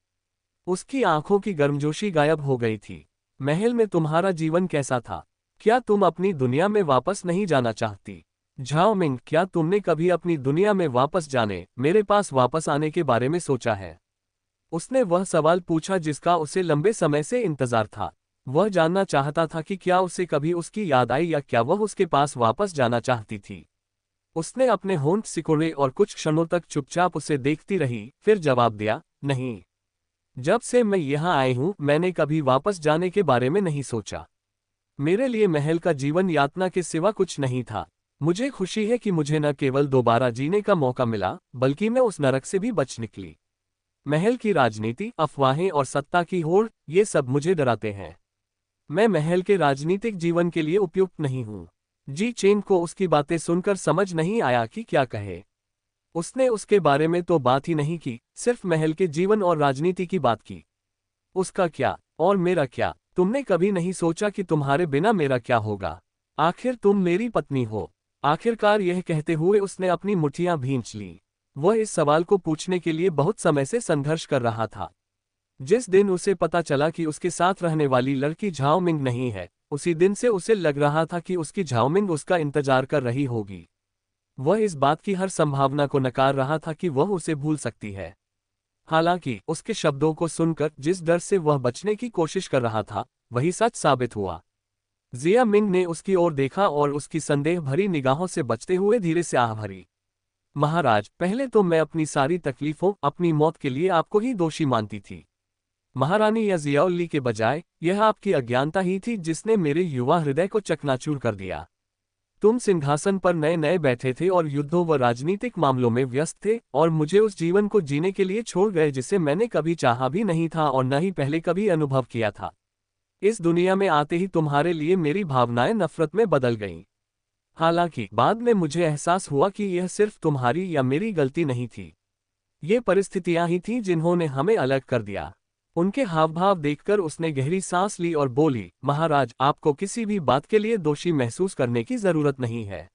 उसकी आंखों की गर्मजोशी गायब हो गई थी। महल में तुम्हारा जीवन कैसा था? क्या तुम अपनी दुनिया में वापस नहीं जाना चाहती? झाओ मिंग, क्या तुमने कभी अपनी दुनिया में वापस जाने, मेरे पास वापस आने के बारे में सोचा है? उसने वह सवाल पूछा जिसका उसे लंबे समय से इंतजार था। वह जानना चाहता था कि क्या उसे कभी उसकी याद आई या क्या वह उसके पास वापस जाना चाहती थी। उसने अपने होंठ सिकोड़े और कुछ क्षणों तक चुपचाप उसे देखती रही, फिर जवाब दिया, नहीं। जब से मैं यहाँ आई हूँ मैंने कभी वापस जाने के बारे में नहीं सोचा। मेरे लिए महल का जीवन यातना के सिवा कुछ नहीं था। मुझे खुशी है कि मुझे न केवल दोबारा जीने का मौका मिला, बल्कि मैं उस नरक से भी बच निकली। महल की राजनीति, अफवाहें और सत्ता की होड़, ये सब मुझे डराते हैं। मैं महल के राजनीतिक जीवन के लिए उपयुक्त नहीं हूँ। जी चेंग को उसकी बातें सुनकर समझ नहीं आया कि क्या कहे। उसने उसके बारे में तो बात ही नहीं की, सिर्फ महल के जीवन और राजनीति की बात की। उसका क्या और मेरा क्या? तुमने कभी नहीं सोचा कि तुम्हारे बिना मेरा क्या होगा? आखिर तुम मेरी पत्नी हो। आखिरकार यह कहते हुए उसने अपनी मुट्ठियां भींच लीं। वह इस सवाल को पूछने के लिए बहुत समय से संघर्ष कर रहा था। जिस दिन उसे पता चला कि उसके साथ रहने वाली लड़की झाओ मिंग नहीं है, उसी दिन से उसे लग रहा था कि उसकी झाओ मिंग उसका इंतजार कर रही होगी। वह इस बात की हर संभावना को नकार रहा था कि वह उसे भूल सकती है। हालांकि उसके शब्दों को सुनकर जिस डर से वह बचने की कोशिश कर रहा था, वही सच साबित हुआ। जिया मिंग ने उसकी ओर देखा और उसकी संदेह भरी निगाहों से बचते हुए धीरे से आह भरी। महाराज, पहले तो मैं अपनी सारी तकलीफों, अपनी मौत के लिए आपको ही दोषी मानती थी। महारानी या जियाउल्ली के बजाय यह आपकी अज्ञानता ही थी जिसने मेरे युवा हृदय को चकनाचूर कर दिया। तुम सिंहासन पर नए नए बैठे थे और युद्धों व राजनीतिक मामलों में व्यस्त थे और मुझे उस जीवन को जीने के लिए छोड़ गए जिसे मैंने कभी चाहा भी नहीं था और न ही पहले कभी अनुभव किया था। इस दुनिया में आते ही तुम्हारे लिए मेरी भावनाएं नफरत में बदल गईं। हालांकि बाद में मुझे एहसास हुआ कि यह सिर्फ तुम्हारी या मेरी गलती नहीं थी। ये परिस्थितियां ही थीं जिन्होंने हमें अलग कर दिया। उनके हावभाव देखकर उसने गहरी सांस ली और बोली, महाराज, आपको किसी भी बात के लिए दोषी महसूस करने की जरूरत नहीं है।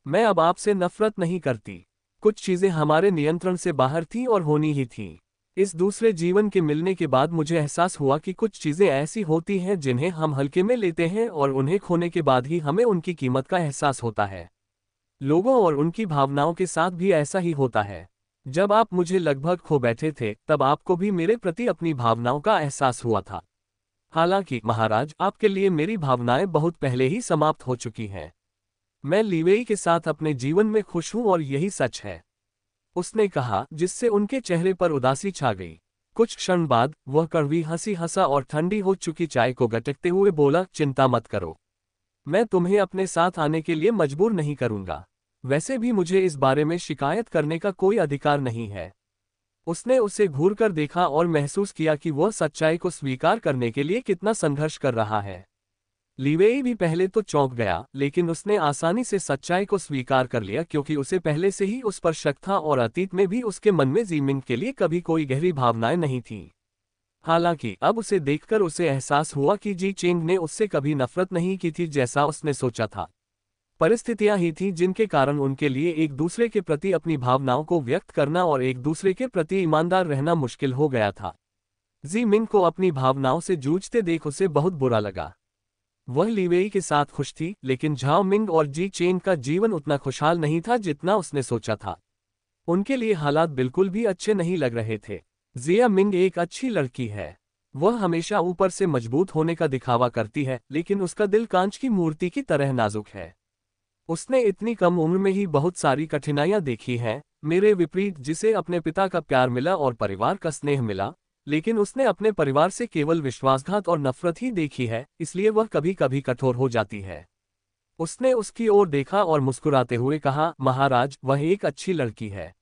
मैं अब आपसे नफरत नहीं करती। कुछ चीजें हमारे नियंत्रण से बाहर थीं और होनी ही थीं। इस दूसरे जीवन के मिलने के बाद मुझे एहसास हुआ कि कुछ चीजें ऐसी होती हैं जिन्हें हम हल्के में लेते हैं और उन्हें खोने के बाद ही हमें उनकी कीमत का एहसास होता है। लोगों और उनकी भावनाओं के साथ भी ऐसा ही होता है। जब आप मुझे लगभग खो बैठे थे तब आपको भी मेरे प्रति अपनी भावनाओं का एहसास हुआ था। हालांकि महाराज, आपके लिए मेरी भावनाएं बहुत पहले ही समाप्त हो चुकी हैं। मैं लीवेई के साथ अपने जीवन में खुश हूं और यही सच है, उसने कहा, जिससे उनके चेहरे पर उदासी छा गई। कुछ क्षण बाद वह कड़वी हंसी हंसा और ठंडी हो चुकी चाय को गटकते हुए बोला, चिंता मत करो, मैं तुम्हें अपने साथ आने के लिए मजबूर नहीं करूंगा। वैसे भी मुझे इस बारे में शिकायत करने का कोई अधिकार नहीं है। उसने उसे घूरकर देखा और महसूस किया कि वह सच्चाई को स्वीकार करने के लिए कितना संघर्ष कर रहा है। लीवेई भी पहले तो चौंक गया, लेकिन उसने आसानी से सच्चाई को स्वीकार कर लिया क्योंकि उसे पहले से ही उस पर शक था और अतीत में भी उसके मन में जीमिंग के लिए कभी कोई गहरी भावनाएं नहीं थीं। हालांकि अब उसे देखकर उसे एहसास हुआ कि जी चेंग ने उससे कभी नफरत नहीं की थी जैसा उसने सोचा था। परिस्थितियां ही थीं जिनके कारण उनके लिए एक दूसरे के प्रति अपनी भावनाओं को व्यक्त करना और एक दूसरे के प्रति ईमानदार रहना मुश्किल हो गया था। जी मिंग को अपनी भावनाओं से जूझते देख उसे बहुत बुरा लगा। वह लीवेई के साथ खुश थी, लेकिन झाओ मिंग और जी चेंग का जीवन उतना खुशहाल नहीं था जितना उसने सोचा था। उनके लिए हालात बिल्कुल भी अच्छे नहीं लग रहे थे। जिया मिंग एक अच्छी लड़की है। वह हमेशा ऊपर से मजबूत होने का दिखावा करती है, लेकिन उसका दिल कांच की मूर्ति की तरह नाजुक है। उसने इतनी कम उम्र में ही बहुत सारी कठिनाइयां देखी हैं, मेरे विपरीत, जिसे अपने पिता का प्यार मिला और परिवार का स्नेह मिला, लेकिन उसने अपने परिवार से केवल विश्वासघात और नफरत ही देखी है, इसलिए वह कभी कभी कठोर हो जाती है। उसने उसकी ओर देखा और मुस्कुराते हुए कहा, महाराज, वह एक अच्छी लड़की है।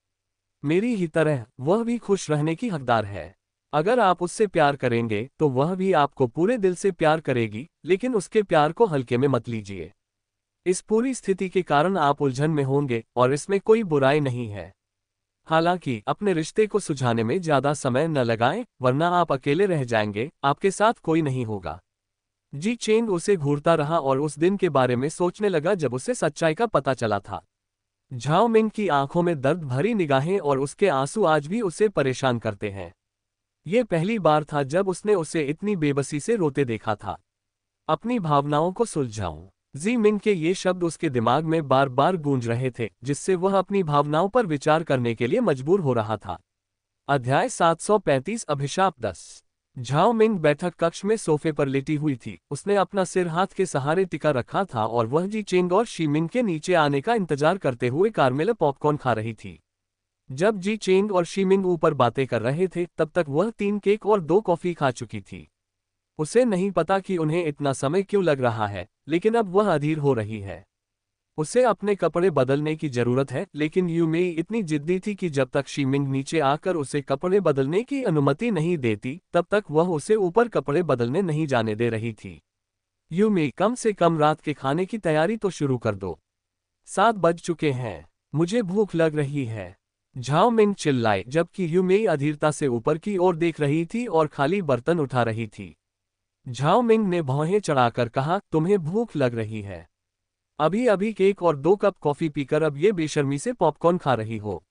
मेरी ही तरह वह भी खुश रहने की हकदार है। अगर आप उससे प्यार करेंगे तो वह भी आपको पूरे दिल से प्यार करेगी, लेकिन उसके प्यार को हल्के में मत लीजिए। इस पूरी स्थिति के कारण आप उलझन में होंगे और इसमें कोई बुराई नहीं है। हालांकि अपने रिश्ते को सुलझाने में ज्यादा समय न लगाएं, वरना आप अकेले रह जाएंगे, आपके साथ कोई नहीं होगा। जी चेंग उसे घूरता रहा और उस दिन के बारे में सोचने लगा जब उसे सच्चाई का पता चला था। झाओ मिंग की आंखों में दर्द भरी निगाहें और उसके आंसू आज भी उसे परेशान करते हैं। ये पहली बार था जब उसने उसे इतनी बेबसी से रोते देखा था। अपनी भावनाओं को सुलझाऊं। जी मिंग के ये शब्द उसके दिमाग में बार बार गूंज रहे थे, जिससे वह अपनी भावनाओं पर विचार करने के लिए मजबूर हो रहा था। अध्याय 735 अभिशाप 10। झाओ मिंग बैठक कक्ष में सोफे पर लेटी हुई थी। उसने अपना सिर हाथ के सहारे टिका रखा था और वह जी चेंग और शी मिंग के नीचे आने का इंतजार करते हुए कार में पॉपकॉर्न खा रही थी। जब जी चेंग और शी मिंग ऊपर बातें कर रहे थे तब तक वह 3 केक और 2 कॉफी खा चुकी थी। उसे नहीं पता कि उन्हें इतना समय क्यों लग रहा है, लेकिन अब वह अधीर हो रही है। उसे अपने कपड़े बदलने की जरूरत है, लेकिन यूमेई इतनी जिद्दी थी कि जब तक शीमिंग नीचे आकर उसे कपड़े बदलने की अनुमति नहीं देती तब तक वह उसे ऊपर कपड़े बदलने नहीं जाने दे रही थी। यूमेई, कम से कम रात के खाने की तैयारी तो शुरू कर दो। 7 बज चुके हैं। मुझे भूख लग रही है। झाओ मिंग चिल्लाए, जबकि यूमेई अधीरता से ऊपर की ओर देख रही थी और खाली बर्तन उठा रही थी। झाओ मिंग ने भौहें चढ़ाकर कहा, तुम्हें भूख लग रही है? अभी अभी केक और 2 कप कॉफी पीकर अब ये बेशर्मी से पॉपकॉर्न खा रही हो।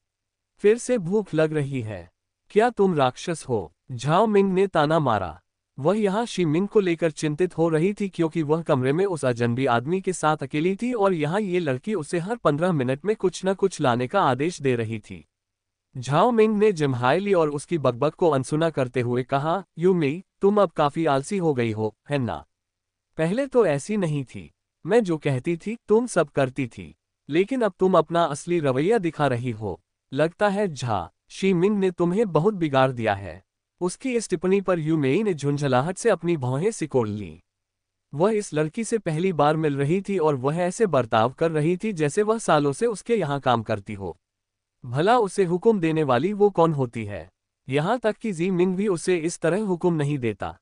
फिर से भूख लग रही है? क्या तुम राक्षस हो? झाओ मिंग ने ताना मारा। वह यहाँ शी मिंग को लेकर चिंतित हो रही थी क्योंकि वह कमरे में उस अजनबी आदमी के साथ अकेली थी और यहाँ ये लड़की उसे हर 15 मिनट में कुछ न कुछ लाने का आदेश दे रही थी। झाओ मिंग ने जिम्हाई ली और उसकी बकबक को अनसुना करते हुए कहा, यूमी, तुम अब काफी आलसी हो गई हो, है ना? पहले तो ऐसी नहीं थी। मैं जो कहती थी तुम सब करती थी, लेकिन अब तुम अपना असली रवैया दिखा रही हो। लगता है झा शी मिंग ने तुम्हें बहुत बिगाड़ दिया है। उसकी इस टिप्पणी पर यूमेई ने झुंझलाहट से अपनी भौहें सिकोड़ ली। वह इस लड़की से पहली बार मिल रही थी और वह ऐसे बर्ताव कर रही थी जैसे वह सालों से उसके यहाँ काम करती हो। भला उसे हुक्म देने वाली वो कौन होती है? यहाँ तक कि जी मिंग भी उसे इस तरह हुक्म नहीं देता।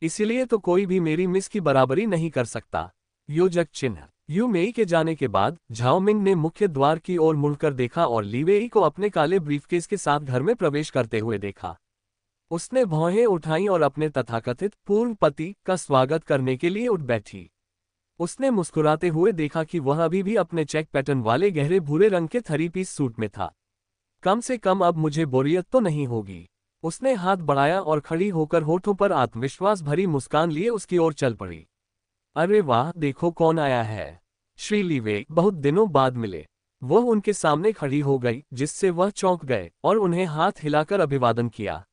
इसलिए तो कोई भी मेरी मिस की बराबरी नहीं कर सकता। योजक चिन्ह। यूमेई के जाने के बाद झाओ मिंग ने मुख्य द्वार की ओर मुड़कर देखा और लीवेई को अपने काले ब्रीफकेस के साथ घर में प्रवेश करते हुए देखा। उसने भौहें उठाई और अपने तथाकथित पूर्व पति का स्वागत करने के लिए उठ बैठी। उसने मुस्कुराते हुए देखा कि वह अभी भी अपने चेक पैटर्न वाले गहरे भूरे रंग के 3 पीस सूट में था। कम से कम अब मुझे बोरियत तो नहीं होगी। उसने हाथ बढ़ाया और खड़ी होकर होठों पर आत्मविश्वास भरी मुस्कान लिए उसकी ओर चल पड़ी। अरे वाह, देखो कौन आया है। श्री लीवे, बहुत दिनों बाद मिले। वह उनके सामने खड़ी हो गई, जिससे वह चौंक गए और उन्हें हाथ हिलाकर अभिवादन किया।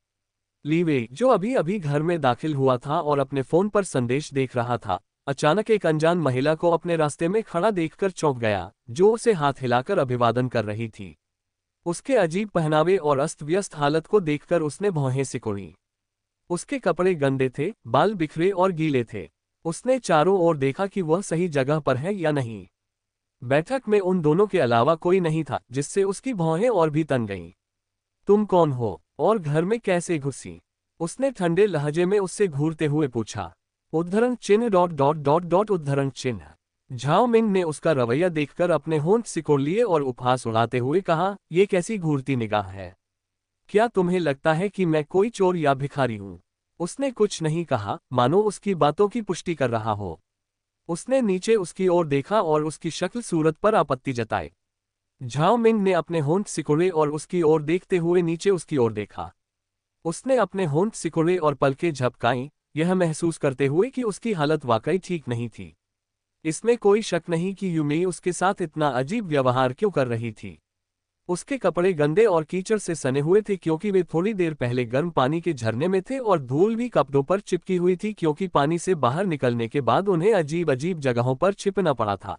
लीवे, जो अभी अभी घर में दाखिल हुआ था और अपने फोन पर संदेश देख रहा था, अचानक एक अनजान महिला को अपने रास्ते में खड़ा देखकर चौंक गया, जो उसे हाथ हिलाकर अभिवादन कर रही थी। उसके अजीब पहनावे और अस्त व्यस्त हालत को देखकर उसने भौहें सिकोड़ी। उसके कपड़े गंदे थे, बाल बिखरे और गीले थे। उसने चारों ओर देखा कि वह सही जगह पर है या नहीं। बैठक में उन दोनों के अलावा कोई नहीं था, जिससे उसकी भौहें और भी तन गईं। तुम कौन हो और घर में कैसे घुसी? उसने ठंडे लहजे में उससे घूरते हुए पूछा। उद्धरण चिन्ह उद्धरण चिन्ह। झाओ मिंग ने उसका रवैया देखकर अपने होंठ सिकोड़ लिए और उपहास उड़ाते हुए कहा, यह कैसी घूरती निगाह है? क्या तुम्हें लगता है कि मैं कोई चोर या भिखारी हूं? उसने कुछ नहीं कहा, मानो उसकी बातों की पुष्टि कर रहा हो। उसने नीचे उसकी ओर देखा और उसकी शक्ल सूरत पर आपत्ति जताई। झाओ मिंग ने अपने होंठ सिकोड़े और उसकी ओर देखते हुए नीचे उसकी ओर देखा। उसने अपने होंठ सिकोड़े और पलकें झपकाईं, यह महसूस करते हुए कि उसकी हालत वाकई ठीक नहीं थी। इसमें कोई शक नहीं कि यूमेई उसके साथ इतना अजीब व्यवहार क्यों कर रही थी। उसके कपड़े गंदे और कीचड़ से सने हुए थे क्योंकि वे थोड़ी देर पहले गर्म पानी के झरने में थे और धूल भी कपड़ों पर चिपकी हुई थी क्योंकि पानी से बाहर निकलने के बाद उन्हें अजीब अजीब जगहों पर छिपना पड़ा था।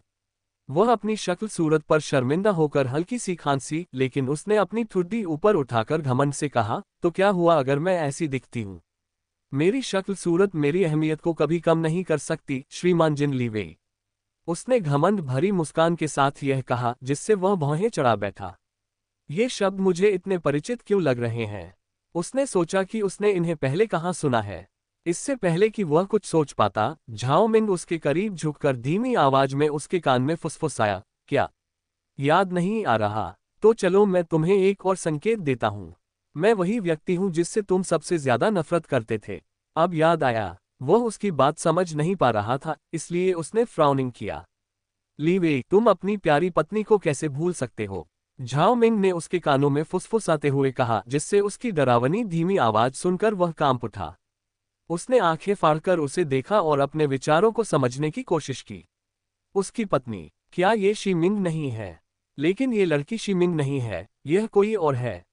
वह अपनी शक्ल सूरत पर शर्मिंदा होकर हल्की सी खांसी, लेकिन उसने अपनी ठुड्डी ऊपर उठाकर घमंड से कहा, तो क्या हुआ अगर मैं ऐसी दिखती हूँ? मेरी शक्ल सूरत मेरी अहमियत को कभी कम नहीं कर सकती, श्रीमान जिन लीवे। उसने घमंड भरी मुस्कान के साथ यह कहा, जिससे वह भौहें चढ़ा बैठा। ये शब्द मुझे इतने परिचित क्यों लग रहे हैं? उसने सोचा कि उसने इन्हें पहले कहाँ सुना है। इससे पहले कि वह कुछ सोच पाता, झाओ मिंग उसके करीब झुककर धीमी आवाज में उसके कान में फुसफुसाया, क्या याद नहीं आ रहा? तो चलो मैं तुम्हें एक और संकेत देता हूँ। मैं वही व्यक्ति हूँ जिससे तुम सबसे ज्यादा नफरत करते थे। अब याद आया। वह उसकी बात समझ नहीं पा रहा था, इसलिए उसने फ्राउनिंग किया। ली वेई, तुम अपनी प्यारी पत्नी को कैसे भूल सकते हो? झाओ मिंग ने उसके कानों में फुसफुसाते हुए कहा, जिससे उसकी डरावनी धीमी आवाज सुनकर वह कांप उठा। उसने आंखें फाड़कर उसे देखा और अपने विचारों को समझने की कोशिश की। उसकी पत्नी, क्या ये शीमिंग नहीं है? लेकिन ये लड़की शीमिंग नहीं है, यह कोई और है।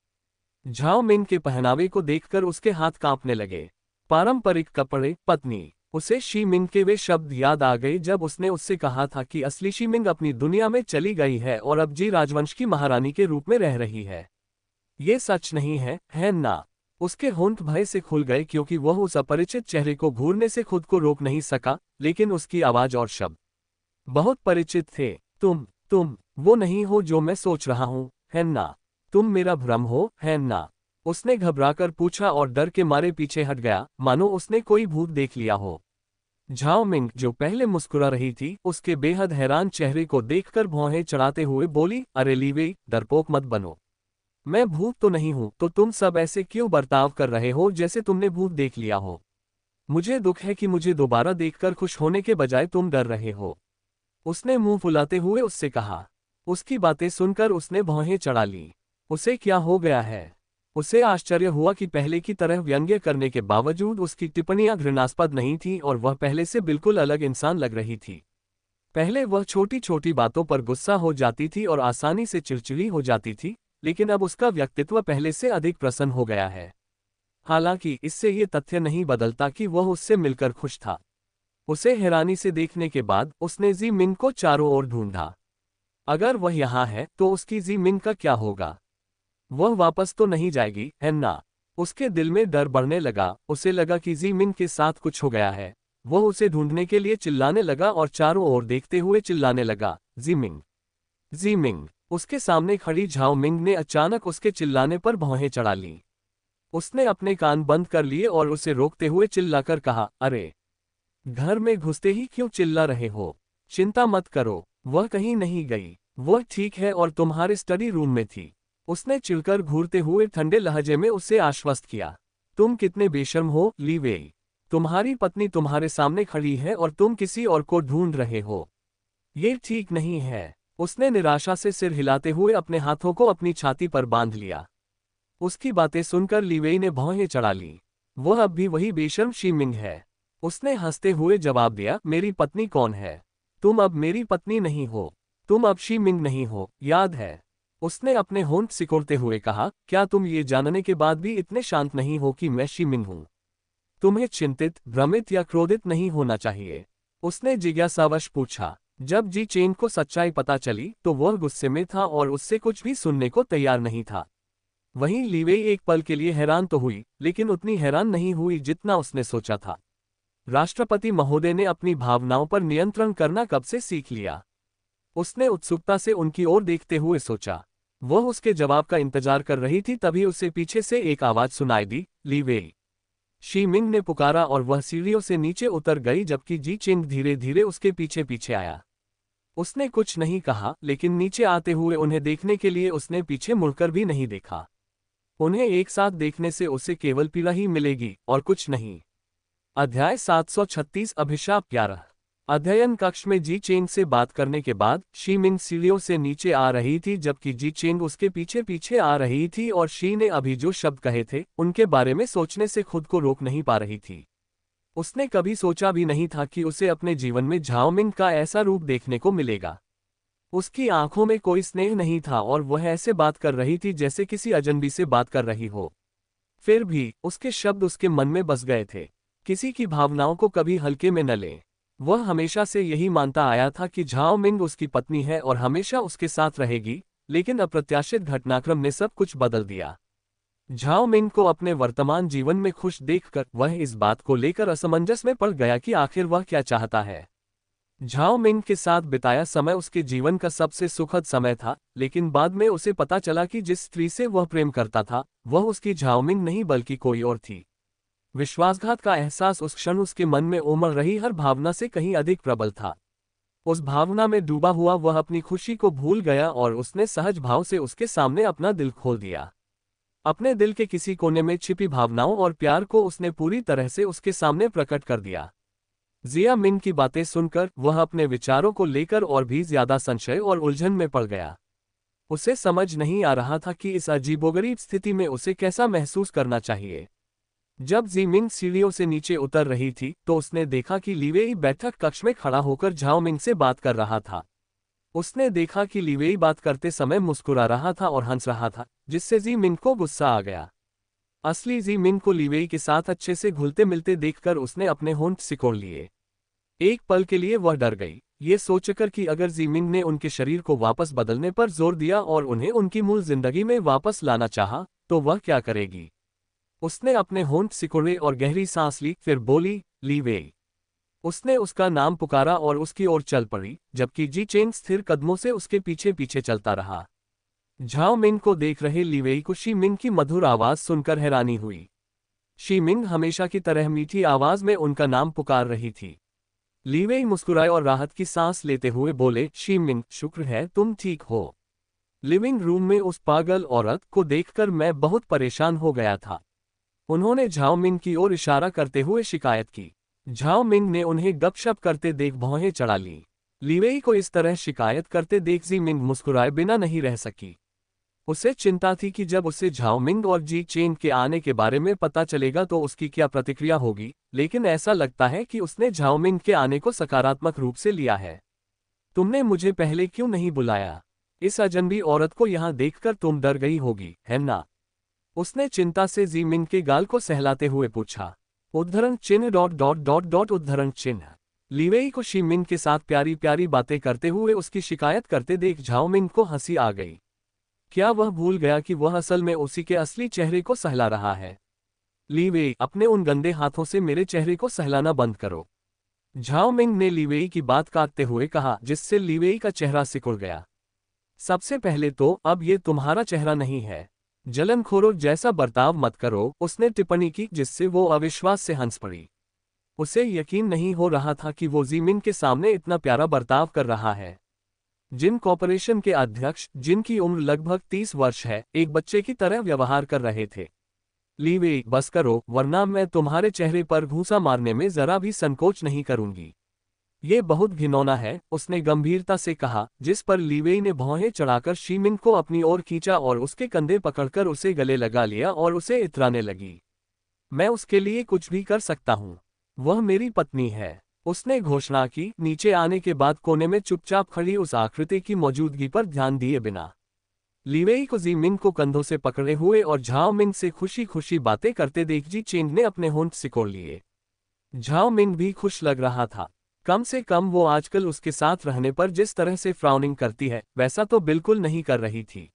झाओ मिंग के पहनावे को देखकर उसके हाथ कांपने लगे। पारंपरिक कपड़े, पत्नी। उसे शीमिंग के वे शब्द याद आ गए जब उसने उससे कहा था कि असली शीमिंग अपनी दुनिया में चली गई है और अब जी राजवंश की महारानी के रूप में रह रही है। ये सच नहीं है ना? उसके होंठ भय से खुल गए क्योंकि वह उस अपरिचित चेहरे को घूरने से खुद को रोक नहीं सका, लेकिन उसकी आवाज और शब्द बहुत परिचित थे। तुम वो नहीं हो जो मैं सोच रहा हूं, है ना? तुम मेरा भ्रम हो, है ना? उसने घबराकर पूछा और डर के मारे पीछे हट गया, मानो उसने कोई भूत देख लिया हो। झाओ मिंग, जो पहले मुस्कुरा रही थी, उसके बेहद हैरान चेहरे को देखकर भौहें चढ़ाते हुए बोली, अरे ली वेई, डरपोक मत बनो। मैं भूत तो नहीं हूं, तो तुम सब ऐसे क्यों बर्ताव कर रहे हो जैसे तुमने भूत देख लिया हो? मुझे दुख है कि मुझे दोबारा देखकर खुश होने के बजाय तुम डर रहे हो। उसने मुंह फुलाते हुए उससे कहा। उसकी बातें सुनकर उसने भौहें चढ़ा ली। उसे क्या हो गया है? उसे आश्चर्य हुआ कि पहले की तरह व्यंग्य करने के बावजूद उसकी टिप्पणियां घृणास्पद नहीं थीं और वह पहले से बिल्कुल अलग इंसान लग रही थी। पहले वह छोटी छोटी बातों पर गुस्सा हो जाती थी और आसानी से चिड़चिड़ी हो जाती थी, लेकिन अब उसका व्यक्तित्व पहले से अधिक प्रसन्न हो गया है। हालांकि इससे ये तथ्य नहीं बदलता कि वह उससे मिलकर खुश था। उसे हैरानी से देखने के बाद उसने जी मिंग को चारों ओर ढूंढा। अगर वह यहाँ है तो उसकी जी मिंग का क्या होगा? वह वापस तो नहीं जाएगी, है ना? उसके दिल में डर बढ़ने लगा। उसे लगा कि जी मिंग के साथ कुछ हो गया है। वह उसे ढूंढने के लिए चिल्लाने लगा और चारों ओर देखते हुए चिल्लाने लगा, जी मिंग, जी मिंग। उसके सामने खड़ी झाओ मिंग ने अचानक उसके चिल्लाने पर भौहें चढ़ा लीं। उसने अपने कान बंद कर लिए और उसे रोकते हुए चिल्लाकर कहा, अरे, घर में घुसते ही क्यों चिल्ला रहे हो? चिंता मत करो, वह कहीं नहीं गई। वह ठीक है और तुम्हारे स्टडी रूम में थी। उसने चिढ़कर घूरते हुए ठंडे लहजे में उसे आश्वस्त किया। तुम कितने बेशर्म हो, ली वेई। तुम्हारी पत्नी तुम्हारे सामने खड़ी है और तुम किसी और को ढूंढ रहे हो। ये ठीक नहीं है। उसने निराशा से सिर हिलाते हुए अपने हाथों को अपनी छाती पर बांध लिया। उसकी बातें सुनकर ली वेई ने भौहें चढ़ा ली। वह अब भी वही बेशर्म शीमिंग है। उसने हंसते हुए जवाब दिया, मेरी पत्नी कौन है? तुम अब मेरी पत्नी नहीं हो। तुम अब शीमिंग नहीं हो, याद है? उसने अपने होंठ सिकोड़ते हुए कहा, क्या तुम ये जानने के बाद भी इतने शांत नहीं हो कि मैं शीमिंग हूं? तुम्हें चिंतित, भ्रमित या क्रोधित नहीं होना चाहिए। उसने जिज्ञासावश पूछा। जब जी चेन को सच्चाई पता चली तो वह गुस्से में था और उससे कुछ भी सुनने को तैयार नहीं था। वहीं ली वेई एक पल के लिए हैरान तो हुई, लेकिन उतनी हैरान नहीं हुई जितना उसने सोचा था। राष्ट्रपति महोदय ने अपनी भावनाओं पर नियंत्रण करना कब से सीख लिया? उसने उत्सुकता से उनकी ओर देखते हुए सोचा। वह उसके जवाब का इंतजार कर रही थी, तभी उसे पीछे से एक आवाज सुनाई दी, ली वेई। शी मिंग ने पुकारा और वह सीढ़ियों से नीचे उतर गई जबकि जी चेंग धीरे धीरे उसके पीछे पीछे आया। उसने कुछ नहीं कहा, लेकिन नीचे आते हुए उन्हें देखने के लिए उसने पीछे मुड़कर भी नहीं देखा। उन्हें एक साथ देखने से उसे केवल पीड़ा ही मिलेगी और कुछ नहीं। अध्याय 736 अभिशाप 11। अध्ययन कक्ष में जी चेंग से बात करने के बाद शी मिंग सीढ़ियों से नीचे आ रही थी जबकि जी चेंग उसके पीछे पीछे आ रही थी और शी ने अभी जो शब्द कहे थे उनके बारे में सोचने से खुद को रोक नहीं पा रही थी। उसने कभी सोचा भी नहीं था कि उसे अपने जीवन में झाओ मिंग का ऐसा रूप देखने को मिलेगा। उसकी आंखों में कोई स्नेह नहीं था और वह ऐसे बात कर रही थी जैसे किसी अजनबी से बात कर रही हो। फिर भी उसके शब्द उसके मन में बस गए थे। किसी की भावनाओं को कभी हल्के में न लें। वह हमेशा से यही मानता आया था कि झाओ मिंग उसकी पत्नी है और हमेशा उसके साथ रहेगी, लेकिन अप्रत्याशित घटनाक्रम ने सब कुछ बदल दिया। झाओ मिंग को अपने वर्तमान जीवन में खुश देखकर वह इस बात को लेकर असमंजस में पड़ गया कि आखिर वह क्या चाहता है। झाओ मिंग के साथ बिताया समय उसके जीवन का सबसे सुखद समय था, लेकिन बाद में उसे पता चला कि जिस स्त्री से वह प्रेम करता था वह उसकी झाओ मिंग नहीं बल्कि कोई और थी। विश्वासघात का एहसास उस क्षण उसके मन में उमड़ रही हर भावना से कहीं अधिक प्रबल था। उस भावना में डूबा हुआ वह अपनी खुशी को भूल गया और उसने सहज भाव से उसके सामने अपना दिल खोल दिया। अपने दिल के किसी कोने में छिपी भावनाओं और प्यार को उसने पूरी तरह से उसके सामने प्रकट कर दिया। जिया मिंग की बातें सुनकर वह अपने विचारों को लेकर और भी ज्यादा संशय और उलझन में पड़ गया। उसे समझ नहीं आ रहा था कि इस अजीबोगरीब स्थिति में उसे कैसा महसूस करना चाहिए। जब जीमिंग सीढ़ियों से नीचे उतर रही थी तो उसने देखा कि लीवेई बैठक कक्ष में खड़ा होकर झाओमिंग से बात कर रहा था। उसने देखा कि लीवेई बात करते समय मुस्कुरा रहा था और हंस रहा था, जिससे जीमिंग को गुस्सा आ गया। असली जीमिंग को लीवेई के साथ अच्छे से घुलते मिलते देखकर उसने अपने होंठ सिकोड़ लिए। एक पल के लिए वह डर गई, ये सोचकर कि अगर जीमिंग ने उनके शरीर को वापस बदलने पर जोर दिया और उन्हें उनकी मूल जिंदगी में वापस लाना चाहा, तो वह क्या करेगी। उसने अपने होंठ सिकोड़े और गहरी सांस ली, फिर बोली, लीवेई। उसने उसका नाम पुकारा और उसकी ओर चल पड़ी, जबकि जी चेन स्थिर कदमों से उसके पीछे पीछे चलता रहा। झाओ मिंग को देख रहे लीवेई को शी मिंग की मधुर आवाज सुनकर हैरानी हुई। शी मिंग हमेशा की तरह मीठी आवाज में उनका नाम पुकार रही थी। लीवेई मुस्कुराए और राहत की सांस लेते हुए बोले, शी मिंग, शुक्र है तुम ठीक हो। लिविंग रूम में उस पागल औरत को देखकर मैं बहुत परेशान हो गया था। उन्होंने झाओ मिंग की ओर इशारा करते हुए शिकायत की। झाओ मिंग ने उन्हें गपशप करते देख भौहें चढ़ा ली। लीवेई को इस तरह शिकायत करते देख जी मिंग मुस्कुराए बिना नहीं रह सकी। उसे चिंता थी कि जब उसे झाओ मिंग और जी चेन के आने के बारे में पता चलेगा तो उसकी क्या प्रतिक्रिया होगी, लेकिन ऐसा लगता है कि उसने झाओ मिंग के आने को सकारात्मक रूप से लिया है। तुमने मुझे पहले क्यों नहीं बुलाया? इस अजनबी औरत को यहाँ देखकर तुम डर गई होगी, है ना? उसने चिंता से जी मिंग के गाल को सहलाते हुए पूछा। उद्धरण चिन्ह डॉट डॉट डॉट डॉट उद्धरण चिन्ह। लीवेई को शी मिंग के साथ प्यारी प्यारी बातें करते हुए उसकी शिकायत करते देख झाओ मिंग को हंसी आ गई। क्या वह भूल गया कि वह असल में उसी के असली चेहरे को सहला रहा है? लीवेई, अपने उन गंदे हाथों से मेरे चेहरे को सहलाना बंद करो। झाओ मिंग ने लीवेई की बात काटते हुए कहा, जिससे लीवेई का चेहरा सिकुड़ गया। सबसे पहले तो अब ये तुम्हारा चेहरा नहीं है। जलनखोरों जैसा बर्ताव मत करो, उसने टिप्पणी की, जिससे वो अविश्वास से हंस पड़ी। उसे यकीन नहीं हो रहा था कि वो जीमिन के सामने इतना प्यारा बर्ताव कर रहा है। जिन कॉर्पोरेशन के अध्यक्ष, जिनकी उम्र लगभग 30 वर्ष है, एक बच्चे की तरह व्यवहार कर रहे थे। लीवेई, बस करो, वरना मैं तुम्हारे चेहरे पर घूंसा मारने में जरा भी संकोच नहीं करूंगी। ये बहुत घिनौना है, उसने गंभीरता से कहा, जिस पर लीवेई ने भौहें चढ़ाकर शी मिंग को अपनी ओर खींचा और उसके कंधे पकड़कर उसे गले लगा लिया और उसे इतराने लगी। मैं उसके लिए कुछ भी कर सकता हूँ। वह मेरी पत्नी है, उसने घोषणा की, नीचे आने के बाद कोने में चुपचाप खड़ी उस आकृति की मौजूदगी पर ध्यान दिए बिना। लीवेई को जी मिंग को कंधों से पकड़े हुए और झाओ मिंग से खुशी खुशी बातें करते देख जी चेंग ने अपने होंठ सिकोड़ लिए। झाओ मिंग भी खुश लग रहा था। कम से कम वो आजकल उसके साथ रहने पर जिस तरह से फ्राउनिंग करती है, वैसा तो बिल्कुल नहीं कर रही थी।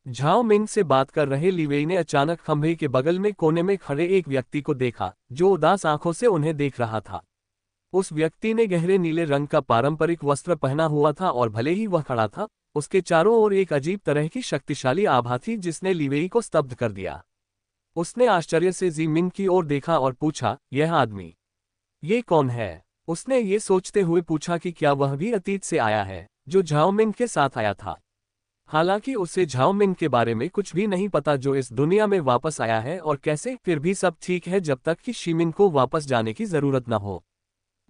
झाओ मिंग से बात कर रहे लीवेई ने अचानक खंभे के बगल में कोने में खड़े एक व्यक्ति को देखा, जो उदास आंखों से उन्हें देख रहा था। उस व्यक्ति ने गहरे नीले रंग का पारंपरिक वस्त्र पहना हुआ था और भले ही वह खड़ा था, उसके चारों ओर एक अजीब तरह की शक्तिशाली आभा थी जिसने लीवेई को स्तब्ध कर दिया। उसने आश्चर्य से जी मिंग की ओर देखा और पूछा, यह आदमी, ये कौन है? उसने ये सोचते हुए पूछा कि क्या वह भी अतीत से आया है, जो झाओ मिंग के साथ आया था। हालांकि उसे झाओ मिंग के बारे में कुछ भी नहीं पता, जो इस दुनिया में वापस आया है और कैसे, फिर भी सब ठीक है जब तक कि शी मिंग को वापस जाने की जरूरत न हो।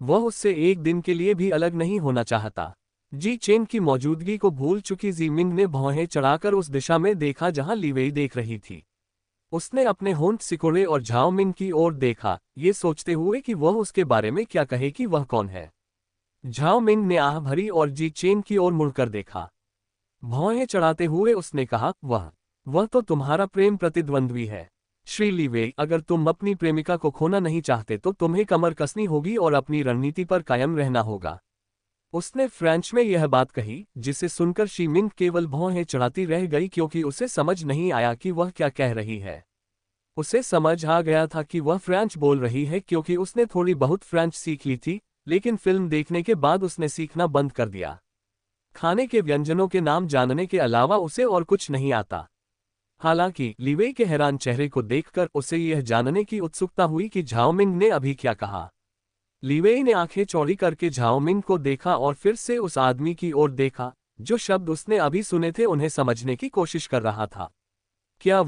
वह उससे एक दिन के लिए भी अलग नहीं होना चाहता। जी चेन की मौजूदगी को भूल चुकी जी मिंग ने भौहें चढ़ाकर उस दिशा में देखा जहां लीवेई देख रही थी। उसने अपने होंठ सिकोड़े और झाओ मिंग की ओर देखा, ये सोचते हुए कि वह उसके बारे में क्या कहे कि वह कौन है। झाओ मिंग ने आह भरी और जी चेन की ओर मुड़कर देखा। भौहें चढ़ाते हुए उसने कहा, वह तो तुम्हारा प्रेम प्रतिद्वंद्वी है। श्री लीवेई, अगर तुम अपनी प्रेमिका को खोना नहीं चाहते तो तुम्हें कमर कसनी होगी और अपनी रणनीति पर कायम रहना होगा। उसने फ्रेंच में यह बात कही, जिसे सुनकर शी मिंग केवल भौहें चढ़ाती रह गई, क्योंकि उसे समझ नहीं आया कि वह क्या कह रही है। उसे समझ आ गया था कि वह फ्रेंच बोल रही है क्योंकि उसने थोड़ी बहुत फ्रेंच सीख ली थी, लेकिन फिल्म देखने के बाद उसने सीखना बंद कर दिया। खाने के व्यंजनों के नाम जानने के अलावा उसे और कुछ नहीं आता। हालांकि लीवेई के हैरान चेहरे को देखकर उसे यह जानने की उत्सुकता हुई कि झाओ मिंग ने अभी क्या कहा। लीवेई ने आंखें चौड़ी करके झाओ मिंग को देखा और फिर से उस आदमी की ओर देखा, जो शब्द उसने अभी सुने थे उन्हें समझने की कोशिश कर रहा था। क्या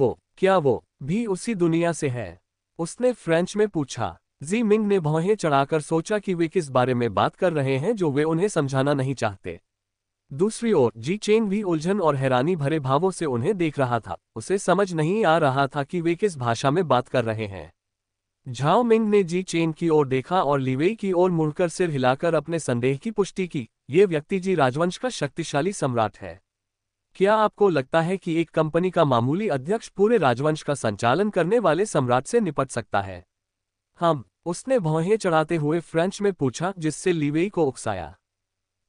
वो भी उसी दुनिया से है? उसने फ्रेंच में पूछा। जी मिंग ने भौहें चढ़ाकर सोचा कि वे किस बारे में बात कर रहे हैं जो वे उन्हें समझाना नहीं चाहते। दूसरी ओर जी चेंग भी उलझन और हैरानी भरे भावों से उन्हें देख रहा था। उसे समझ नहीं आ रहा था कि वे किस भाषा में बात कर रहे हैं। झाओ मिंग ने जी चेन की ओर देखा और लीवेई की ओर मुड़कर सिर हिलाकर अपने संदेह की पुष्टि की। ये व्यक्ति जी राजवंश का शक्तिशाली सम्राट है। क्या आपको लगता है कि एक कंपनी का मामूली अध्यक्ष पूरे राजवंश का संचालन करने वाले सम्राट से निपट सकता है? उसने भौहें चढ़ाते हुए फ्रेंच में पूछा, जिससे लीवेई को उकसाया।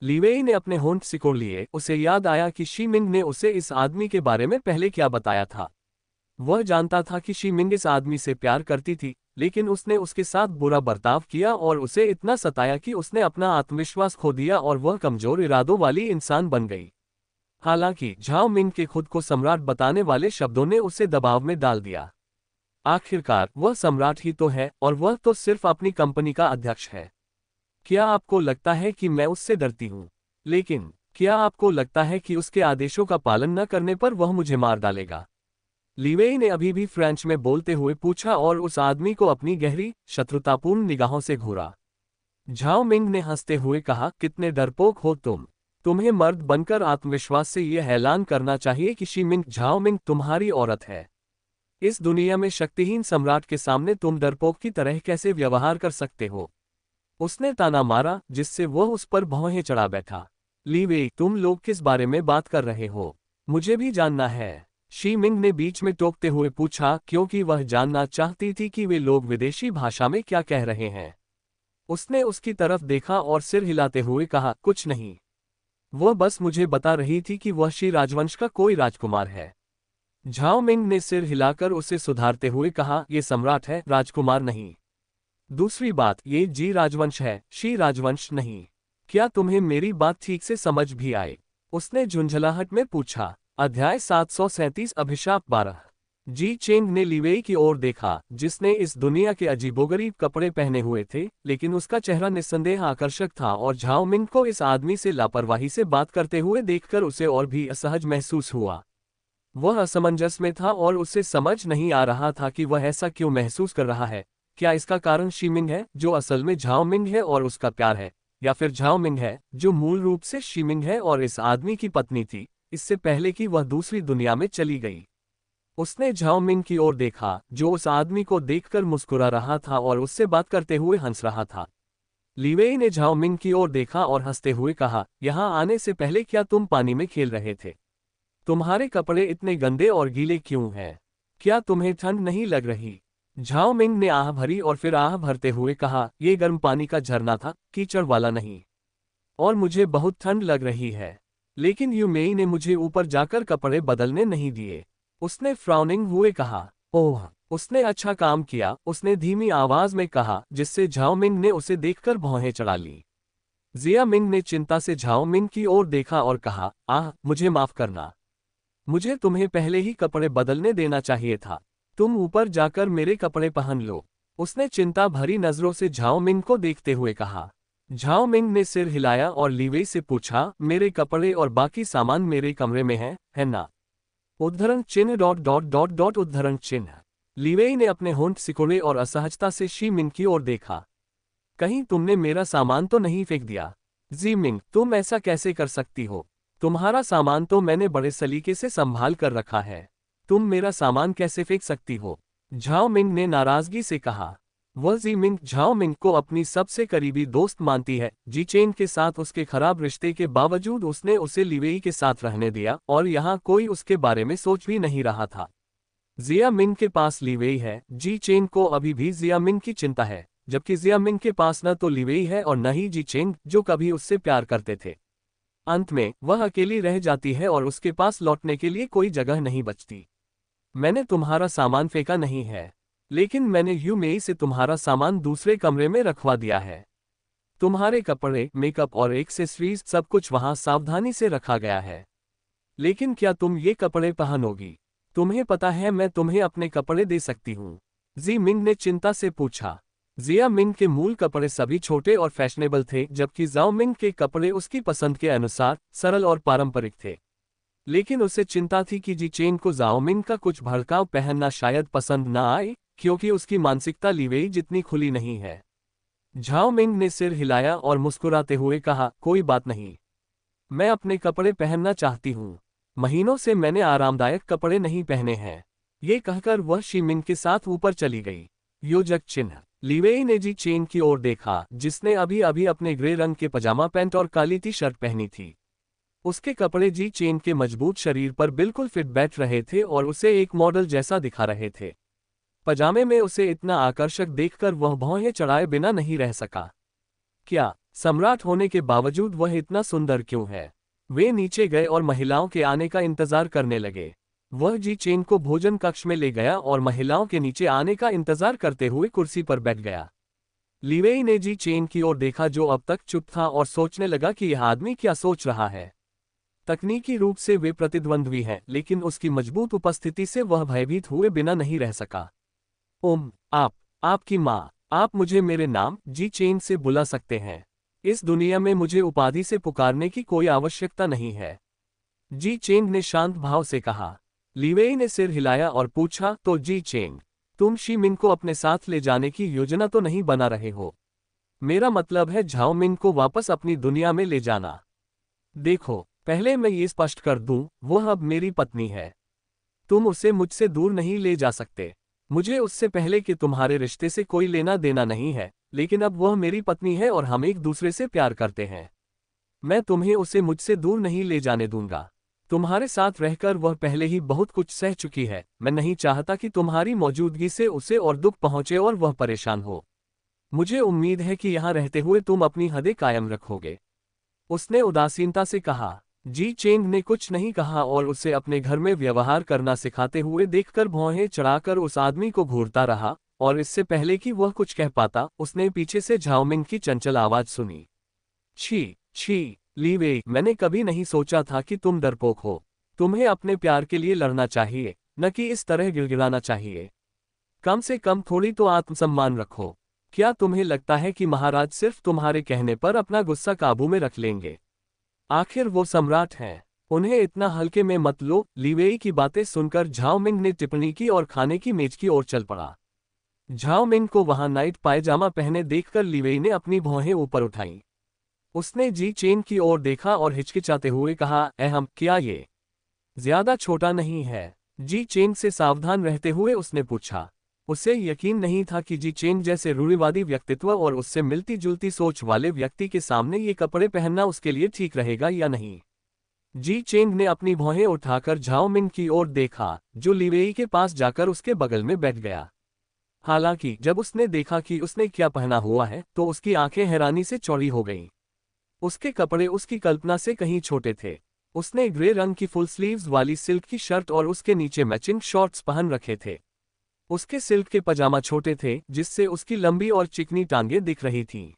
लीवेई ने अपने होंठ सिकोड़ लिए। उसे याद आया कि शी मिंग ने उसे इस आदमी के बारे में पहले क्या बताया था। वह जानता था कि शी मिंग इस आदमी से प्यार करती थी, लेकिन उसने उसके साथ बुरा बर्ताव किया और उसे इतना सताया कि उसने अपना आत्मविश्वास खो दिया और वह कमजोर इरादों वाली इंसान बन गई। हालांकि झाओ मिंग के खुद को सम्राट बताने वाले शब्दों ने उसे दबाव में डाल दिया। आखिरकार वह सम्राट ही तो है, और वह तो सिर्फ अपनी कंपनी का अध्यक्ष है। क्या आपको लगता है कि मैं उससे डरती हूं? लेकिन क्या आपको लगता है कि उसके आदेशों का पालन न करने पर वह मुझे मार डालेगा? लीवेई ने अभी भी फ्रेंच में बोलते हुए पूछा और उस आदमी को अपनी गहरी, शत्रुतापूर्ण निगाहों से घूरा। झाओ मिंग ने हंसते हुए कहा, कितने डरपोक हो तुम। तुम्हें मर्द बनकर आत्मविश्वास से यह ऐलान करना चाहिए कि शी मिंग झाओ मिंग तुम्हारी औरत है। इस दुनिया में शक्तिहीन सम्राट के सामने तुम डरपोक की तरह कैसे व्यवहार कर सकते हो? उसने ताना मारा, जिससे वह उस पर भौहें चढ़ा बैठा। लीवेई, तुम लोग किस बारे में बात कर रहे हो? मुझे भी जानना है, शी मिंग ने बीच में टोकते हुए पूछा, क्योंकि वह जानना चाहती थी कि वे लोग विदेशी भाषा में क्या कह रहे हैं। उसने उसकी तरफ देखा और सिर हिलाते हुए कहा, कुछ नहीं। वह बस मुझे बता रही थी कि वह शी राजवंश का कोई राजकुमार है। झाओ मिंग ने सिर हिलाकर उसे सुधारते हुए कहा, यह सम्राट है, राजकुमार नहीं। दूसरी बात, ये जी राजवंश है, शी राजवंश नहीं। क्या तुम्हें मेरी बात ठीक से समझ भी आए? उसने झुंझलाहट में पूछा। अध्याय 737 अभिशाप 12। जी चेंग ने लीवेई की ओर देखा, जिसने इस दुनिया के अजीबोगरीब कपड़े पहने हुए थे, लेकिन उसका चेहरा निस्संदेह आकर्षक था और झाओ मिंग को इस आदमी से लापरवाही से बात करते हुए देखकर उसे और भी असहज महसूस हुआ। वह असमंजस में था और उसे समझ नहीं आ रहा था कि वह ऐसा क्यों महसूस कर रहा है। क्या इसका कारण शी मिंग है, जो असल में झाओ मिंग है और उसका प्यार है, या फिर झाओ मिंग है, जो मूल रूप से शी मिंग है और इस आदमी की पत्नी थी, इससे पहले कि वह दूसरी दुनिया में चली गई? उसने झाओ मिंग की ओर देखा, जो उस आदमी को देखकर मुस्कुरा रहा था और उससे बात करते हुए हंस रहा था। लीवेई ने झाओ मिंग की ओर देखा और हंसते हुए कहा, यहाँ आने से पहले क्या तुम पानी में खेल रहे थे? तुम्हारे कपड़े इतने गंदे और गीले क्यों हैं? क्या तुम्हें ठंड नहीं लग रही? झाओ मिंग ने आह भरी और फिर आह भरते हुए कहा, ये गर्म पानी का झरना था, कीचड़ वाला नहीं। और मुझे बहुत ठंड लग रही है। लेकिन यूमेई ने मुझे ऊपर जाकर कपड़े बदलने नहीं दिए। उसने फ्राउनिंग हुए कहा। ओह, उसने अच्छा काम किया, उसने धीमी आवाज में कहा, जिससे झाओ मिंग ने उसे देखकर भौहें चढ़ा ली। जिया मिंग ने चिंता से झाओ मिंग की ओर देखा और कहा, आह, मुझे माफ करना। मुझे तुम्हें पहले ही कपड़े बदलने देना चाहिए था। तुम ऊपर जाकर मेरे कपड़े पहन लो। उसने चिंता भरी नजरों से झाओ मिंग को देखते हुए कहा। झाओ मिंग ने सिर हिलाया और लीवेई से पूछा, मेरे कपड़े और बाकी सामान मेरे कमरे में है ना? उद्धरण चिन्ह डॉट डॉट डॉट डॉट उद्धरण चिन्ह। लीवेई ने अपने होंठ सिकोड़े और असहजता से शी मिंग की ओर देखा। कहीं तुमने मेरा सामान तो नहीं फेंक दिया? जी मिंग, तुम ऐसा कैसे कर सकती हो? तुम्हारा सामान तो मैंने बड़े सलीके से संभाल कर रखा है। तुम मेरा सामान कैसे फेंक सकती हो? झाओ मिंग ने नाराजगी से कहा। वह जी मिंग झाओ मिंग को अपनी सबसे करीबी दोस्त मानती है। जी चेन के साथ उसके खराब रिश्ते के बावजूद उसने उसे लीवेई के साथ रहने दिया और यहाँ कोई उसके बारे में सोच भी नहीं रहा था। जिया मिंग के पास लीवेई है, जी चेन को अभी भी जिया मिंग की चिंता है, जबकि जिया मिंग के पास न तो लीवेई है और न ही जी चेन, जो कभी उससे प्यार करते थे। अंत में वह अकेली रह जाती है और उसके पास लौटने के लिए कोई जगह नहीं बचती। मैंने तुम्हारा सामान फेंका नहीं है, लेकिन मैंने यूमेई से तुम्हारा सामान दूसरे कमरे में रखवा दिया है। तुम्हारे कपड़े, मेकअप और एक्सेसरीज सब कुछ वहां सावधानी से रखा गया है। लेकिन क्या तुम ये कपड़े पहनोगी? तुम्हें पता है मैं तुम्हें अपने कपड़े दे सकती हूँ। जी मिंग ने चिंता से पूछा। जिया मिंग के मूल कपड़े सभी छोटे और फैशनेबल थे, जबकि जाओ मिंग के कपड़े उसकी पसंद के अनुसार सरल और पारंपरिक थे। लेकिन उसे चिंता थी कि जी चेन को जाओ मिंग का कुछ भड़काऊ पहनना शायद पसंद न आए, क्योंकि उसकी मानसिकता लीवेई जितनी खुली नहीं है। झाओ मिंग ने सिर हिलाया और मुस्कुराते हुए कहा, कोई बात नहीं। मैं अपने कपड़े पहनना चाहती हूँ। महीनों से मैंने आरामदायक कपड़े नहीं पहने हैं। ये कहकर वह शीमिन के साथ ऊपर चली गई। योजक चिन्ह। लीवेई ने जी चेन की ओर देखा, जिसने अभी अभी अपने ग्रे रंग के पजामा पैंट और काली टी शर्ट पहनी थी। उसके कपड़े जी चेन के मजबूत शरीर पर बिल्कुल फिट बैठ रहे थे और उसे एक मॉडल जैसा दिखा रहे थे। पजामे में उसे इतना आकर्षक देखकर वह भौहें चढ़ाए बिना नहीं रह सका। क्या सम्राट होने के बावजूद वह इतना सुंदर क्यों है? वे नीचे गए और महिलाओं के आने का इंतजार करने लगे। वह जी चेन को भोजन कक्ष में ले गया और महिलाओं के नीचे आने का इंतजार करते हुए कुर्सी पर बैठ गया। लीवेई ने जी चेन की ओर देखा, जो अब तक चुप था, और सोचने लगा कि यह आदमी क्या सोच रहा है। तकनीकी रूप से वे प्रतिद्वंद्वी हैं, लेकिन उसकी मजबूत उपस्थिति से वह भयभीत हुए बिना नहीं रह सका। आपकी माँ, आप मुझे मेरे नाम जी चेन से बुला सकते हैं। इस दुनिया में मुझे उपाधि से पुकारने की कोई आवश्यकता नहीं है, जी चेंग ने शांत भाव से कहा। लीवेई ने सिर हिलाया और पूछा, तो जी चेंग, तुम शी मिन को अपने साथ ले जाने की योजना तो नहीं बना रहे हो? मेरा मतलब है झाओ मिन को वापस अपनी दुनिया में ले जाना। देखो, पहले मैं ये स्पष्ट कर दूं, वह अब मेरी पत्नी है। तुम उसे मुझसे दूर नहीं ले जा सकते। मुझे उससे पहले कि तुम्हारे रिश्ते से कोई लेना देना नहीं है, लेकिन अब वह मेरी पत्नी है और हम एक दूसरे से प्यार करते हैं। मैं तुम्हें उसे मुझसे दूर नहीं ले जाने दूंगा। तुम्हारे साथ रहकर वह पहले ही बहुत कुछ सह चुकी है। मैं नहीं चाहता कि तुम्हारी मौजूदगी से उसे और दुख पहुंचे और वह परेशान हो। मुझे उम्मीद है कि यहाँ रहते हुए तुम अपनी हदें कायम रखोगे। उसने उदासीनता से कहा। जी चेंग ने कुछ नहीं कहा और उसे अपने घर में व्यवहार करना सिखाते हुए देखकर भौहें चढ़ाकर उस आदमी को घूरता रहा, और इससे पहले कि वह कुछ कह पाता, उसने पीछे से झाओमिंग की चंचल आवाज सुनी। छी लीवेई, मैंने कभी नहीं सोचा था कि तुम डरपोक हो। तुम्हें अपने प्यार के लिए लड़ना चाहिए, न कि इस तरह गिड़गिड़ाना चाहिए। कम से कम थोड़ी तो आत्मसम्मान रखो। क्या तुम्हें लगता है कि महाराज सिर्फ तुम्हारे कहने पर अपना गुस्सा काबू में रख लेंगे? आखिर वो सम्राट हैं, उन्हें इतना हल्के में मत लो। लीवेई की बातें सुनकर झाओमिंग ने टिप्पणी की और खाने की मेज की ओर चल पड़ा। झाओमिंग को वहां नाइट पायजामा पहने देखकर लीवेई ने अपनी भौहें ऊपर उठाईं। उसने जी चेन की ओर देखा और हिचकिचाते हुए कहा, अहम, क्या ये ज्यादा छोटा नहीं है? जी चेन से सावधान रहते हुए उसने पूछा। उसे यकीन नहीं था कि जी चेन जैसे रूढ़िवादी व्यक्तित्व और उससे मिलती जुलती सोच वाले व्यक्ति के सामने ये कपड़े पहनना उसके लिए ठीक रहेगा या नहीं। जी चेंग ने अपनी भौहें उठाकर झाओमिंग की ओर देखा, जो लीवेई के पास जाकर उसके बगल में बैठ गया। हालांकि जब उसने देखा कि उसने क्या पहना हुआ है, तो उसकी आंखें हैरानी से चौड़ी हो गईं। उसके कपड़े उसकी कल्पना से कहीं छोटे थे। उसने ग्रे रंग की फुल स्लीव्स वाली सिल्क की शर्ट और उसके नीचे मैचिंग शॉर्ट्स पहन रखे थे। उसके सिल्क के पजामा छोटे थे, जिससे उसकी लंबी और चिकनी टांगें दिख रही थीं।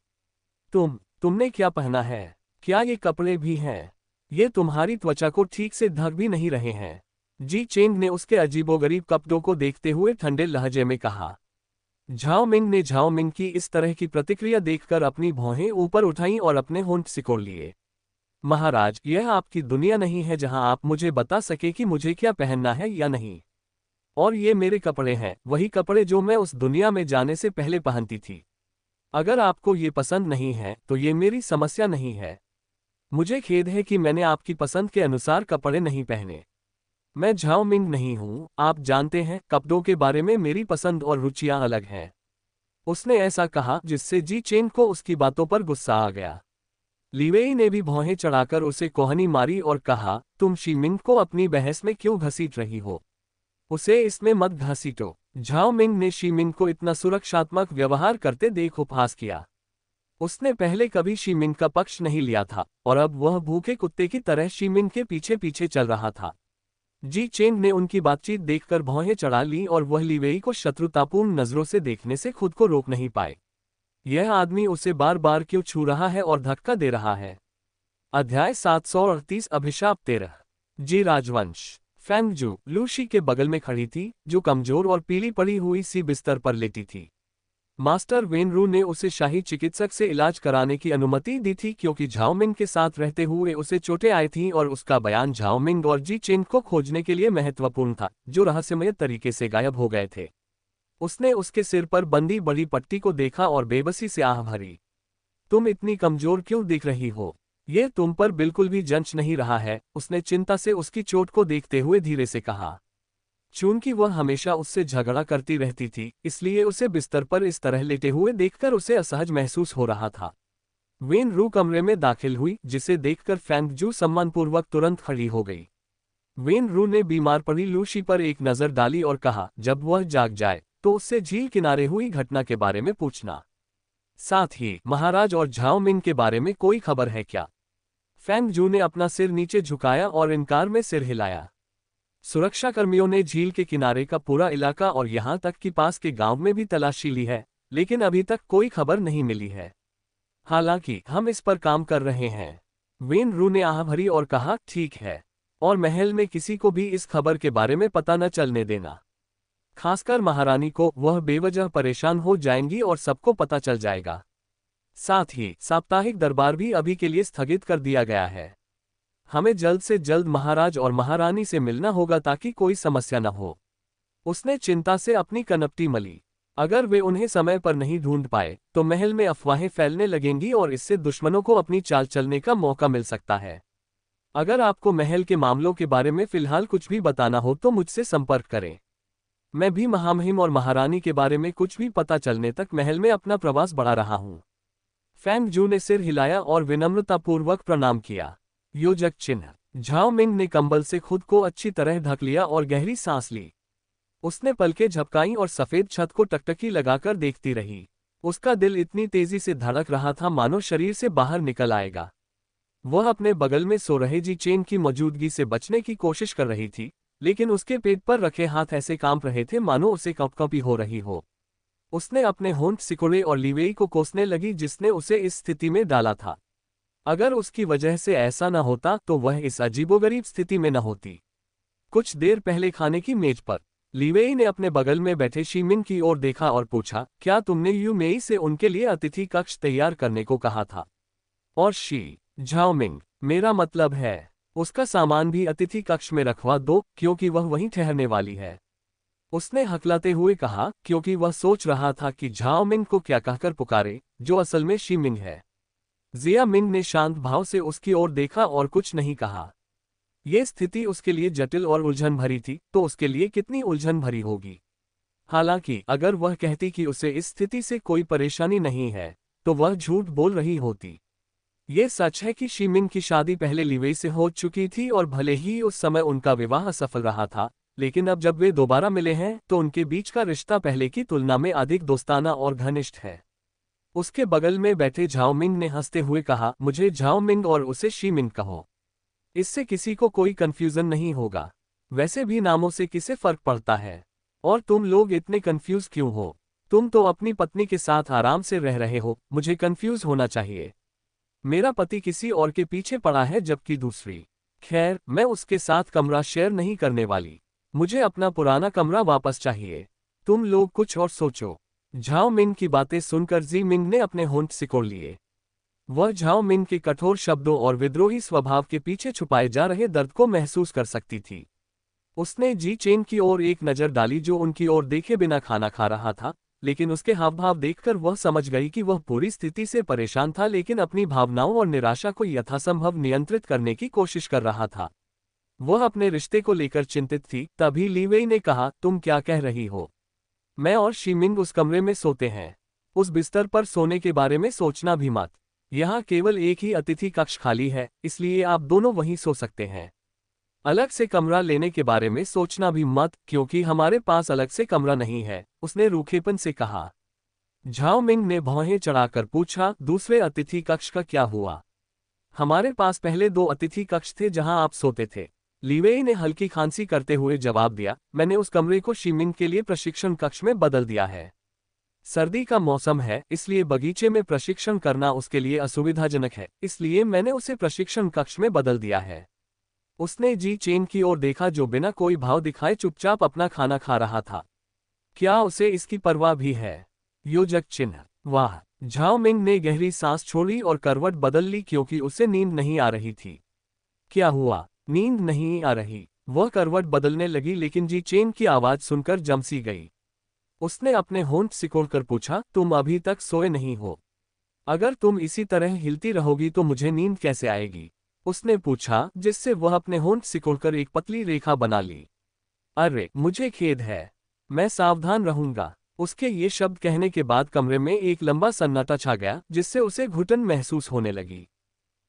तुमने क्या पहना है? क्या ये कपड़े भी हैं? ये तुम्हारी त्वचा को ठीक से ढक भी नहीं रहे हैं। जी चेंग ने उसके अजीबोगरीब कपड़ों को देखते हुए ठंडे लहजे में कहा। झाओमिंग ने झाओमिंग की इस तरह की प्रतिक्रिया देखकर अपनी भौहें ऊपर उठाईं और अपने होंठ सिकोड़ लिए। महाराज, यह आपकी दुनिया नहीं है जहां आप मुझे बता सके कि मुझे क्या पहनना है या नहीं। और ये मेरे कपड़े हैं, वही कपड़े जो मैं उस दुनिया में जाने से पहले पहनती थी। अगर आपको ये पसंद नहीं है तो ये मेरी समस्या नहीं है। मुझे खेद है कि मैंने आपकी पसंद के अनुसार कपड़े नहीं पहने। मैं झाओमिंग नहीं हूं, आप जानते हैं, कपड़ों के बारे में मेरी पसंद और रुचियां अलग हैं। उसने ऐसा कहा जिससे जी चेन को उसकी बातों पर गुस्सा आ गया। लीवेई ने भी भौहें चढ़ाकर उसे कोहनी मारी और कहा, तुम शीमिंग को अपनी बहस में क्यों घसीट रही हो? उसे इसमें मत घसीटो। झाओमिंग ने शीमिंग को इतना सुरक्षात्मक व्यवहार करते देख उपहास किया। उसने पहले कभी शीमिंग का पक्ष नहीं लिया था, और अब वह भूखे कुत्ते की तरह शीमिंग के पीछे पीछे चल रहा था। जी चेंग ने उनकी बातचीत देखकर भौहें चढ़ा ली और वह लीवेई को शत्रुतापूर्ण नजरों से देखने से खुद को रोक नहीं पाए। यह आदमी उसे बार बार क्यों छू रहा है और धक्का दे रहा है? अध्याय 738 अभिशाप 13। जी राजवंश। फेंगजू लूशी के बगल में खड़ी थी, जो कमजोर और पीली पड़ी हुई सी बिस्तर पर लेटी थी। मास्टर वेनरू ने उसे शाही चिकित्सक से इलाज कराने की अनुमति दी थी, क्योंकि झाओमिंग के साथ रहते हुए उसे चोटें आई थीं और उसका बयान झाओमिंग और जी चेन को खोजने के लिए महत्वपूर्ण था, जो रहस्यमय तरीके से गायब हो गए थे। उसने उसके सिर पर बंधी बड़ी पट्टी को देखा और बेबसी से आह भरी। तुम इतनी कमजोर क्यों दिख रही हो? ये तुम पर बिल्कुल भी जंच नहीं रहा है, उसने चिंता से उसकी चोट को देखते हुए धीरे से कहा। चूंकि वह हमेशा उससे झगड़ा करती रहती थी, इसलिए उसे बिस्तर पर इस तरह लेटे हुए देखकर उसे असहज महसूस हो रहा था। वेन रू कमरे में दाखिल हुई, जिसे देखकर फेंग जू सम्मानपूर्वक तुरंत खड़ी हो गई। वेन रू ने बीमार पड़ी लूशी पर एक नजर डाली और कहा, जब वह जाग जाए तो उससे झील किनारे हुई घटना के बारे में पूछना। साथ ही महाराज और झाओ मिंग के बारे में कोई खबर है क्या? फेंग जू ने अपना सिर नीचे झुकाया और इनकार में सिर हिलाया। सुरक्षाकर्मियों ने झील के किनारे का पूरा इलाका और यहां तक कि पास के गांव में भी तलाशी ली है, लेकिन अभी तक कोई खबर नहीं मिली है। हालांकि हम इस पर काम कर रहे हैं। वेन रू ने आह भरी और कहा, ठीक है, और महल में किसी को भी इस खबर के बारे में पता न चलने देना। खासकर महारानी को, वह बेवजह परेशान हो जाएंगी और सबको पता चल जाएगा। साथ ही साप्ताहिक दरबार भी अभी के लिए स्थगित कर दिया गया है। हमें जल्द से जल्द महाराज और महारानी से मिलना होगा ताकि कोई समस्या न हो। उसने चिंता से अपनी कनपटी मली। अगर वे उन्हें समय पर नहीं ढूंढ पाए तो महल में अफवाहें फैलने लगेंगी और इससे दुश्मनों को अपनी चाल चलने का मौका मिल सकता है। अगर आपको महल के मामलों के बारे में फिलहाल कुछ भी बताना हो तो मुझसे संपर्क करें। मैं भी महामहिम और महारानी के बारे में कुछ भी पता चलने तक महल में अपना प्रवास बढ़ा रहा हूं। फेंग जू ने सिर हिलाया और विनम्रतापूर्वक प्रणाम किया। योजक चिन्ह। झाओ मिंग ने कंबल से खुद को अच्छी तरह ढक लिया और गहरी सांस ली। उसने पलकें झपकाईं और सफेद छत को टकटकी लगाकर देखती रही। उसका दिल इतनी तेजी से धड़क रहा था मानो शरीर से बाहर निकल आएगा। वह अपने बगल में सो रहे जी चेन की मौजूदगी से बचने की कोशिश कर रही थी, लेकिन उसके पेट पर रखे हाथ ऐसे कांप रहे थे मानो उसे कंपकंपी हो रही हो। उसने अपने होंठ सिकोड़े और लीवेई को कोसने लगी जिसने उसे इस स्थिति में डाला था। अगर उसकी वजह से ऐसा न होता तो वह इस अजीबोगरीब स्थिति में न होती। कुछ देर पहले खाने की मेज पर लीवेई ने अपने बगल में बैठे शीमिन की ओर देखा और पूछा, क्या तुमने यू मेई से उनके लिए अतिथि कक्ष तैयार करने को कहा था? और झाओमिंग, मेरा मतलब है उसका सामान भी अतिथि कक्ष में रखवा दो, क्योंकि वह वहीं ठहरने वाली है। उसने हकलाते हुए कहा, क्योंकि वह सोच रहा था कि झाओमिंग को क्या कहकर पुकारे, जो असल में शीमिंग है। जिया मिंग ने शांत भाव से उसकी ओर देखा और कुछ नहीं कहा। यह स्थिति उसके लिए जटिल और उलझन भरी थी, तो उसके लिए कितनी उलझन भरी होगी। हालांकि अगर वह कहती कि उसे इस स्थिति से कोई परेशानी नहीं है, तो वह झूठ बोल रही होती। ये सच है कि शीमिंग की शादी पहले लीवेई से हो चुकी थी और भले ही उस समय उनका विवाह असफल रहा था, लेकिन अब जब वे दोबारा मिले हैं तो उनके बीच का रिश्ता पहले की तुलना में अधिक दोस्ताना और घनिष्ठ है। उसके बगल में बैठे झाओमिंग ने हंसते हुए कहा, मुझे झाओमिंग और उसे शीमिंग कहो। इससे किसी को कोई कंफ्यूजन नहीं होगा। वैसे भी नामों से किसे फर्क पड़ता है? और तुम लोग इतने कंफ्यूज क्यों हो? तुम तो अपनी पत्नी के साथ आराम से रह रहे हो, मुझे कंफ्यूज होना चाहिए? मेरा पति किसी और के पीछे पड़ा है जबकि दूसरी। खैर, मैं उसके साथ कमरा शेयर नहीं करने वाली। मुझे अपना पुराना कमरा वापस चाहिए। तुम लोग कुछ और सोचो। झाओ मिंग की बातें सुनकर जी मिंग ने अपने होंठ सिकोड़ लिए। वह झाओ मिंग के कठोर शब्दों और विद्रोही स्वभाव के पीछे छुपाए जा रहे दर्द को महसूस कर सकती थी। उसने जी चेन की ओर एक नज़र डाली जो उनकी ओर देखे बिना खाना खा रहा था, लेकिन उसके हावभाव देखकर वह समझ गई कि वह पूरी स्थिति से परेशान था, लेकिन अपनी भावनाओं और निराशा को यथासंभव नियंत्रित करने की कोशिश कर रहा था। वह अपने रिश्ते को लेकर चिंतित थी। तभी लीवेई ने कहा, तुम क्या कह रही हो? मैं और शीमिंग उस कमरे में सोते हैं। उस बिस्तर पर सोने के बारे में सोचना भी मत। यहाँ केवल एक ही अतिथि कक्ष खाली है, इसलिए आप दोनों वहीं सो सकते हैं। अलग से कमरा लेने के बारे में सोचना भी मत, क्योंकि हमारे पास अलग से कमरा नहीं है, उसने रूखेपन से कहा। झाओ मिंग ने भौहें चढ़ाकर पूछा, दूसरे अतिथि कक्ष का क्या हुआ? हमारे पास पहले 2 अतिथि कक्ष थे जहां आप सोते थे। लीवेई ने हल्की खांसी करते हुए जवाब दिया, मैंने उस कमरे को शीमिंग के लिए प्रशिक्षण कक्ष में बदल दिया है। सर्दी का मौसम है, इसलिए बगीचे में प्रशिक्षण करना उसके लिए असुविधाजनक है, इसलिए मैंने उसे प्रशिक्षण कक्ष में बदल दिया है। उसने जी चेन की ओर देखा जो बिना कोई भाव दिखाए चुपचाप अपना खाना खा रहा था। क्या उसे इसकी परवाह भी है? योजक चिन्ह। वाह! झाओ मिंग ने गहरी सांस छोड़ी और करवट बदल ली क्योंकि उसे नींद नहीं आ रही थी। क्या हुआ? नींद नहीं आ रही? वह करवट बदलने लगी लेकिन जी चेन की आवाज सुनकर जम सी गई। उसने अपने होंठ सिकोड़कर पूछा, तुम अभी तक सोए नहीं हो? अगर तुम इसी तरह हिलती रहोगी तो मुझे नींद कैसे आएगी? उसने पूछा, जिससे वह अपने होंठ सिकोड़कर एक पतली रेखा बना ली। अरे, मुझे खेद है। मैं सावधान रहूंगा। उसके ये शब्द कहने के बाद कमरे में एक लंबा सन्नाटा छा गया, जिससे उसे घुटन महसूस होने लगी।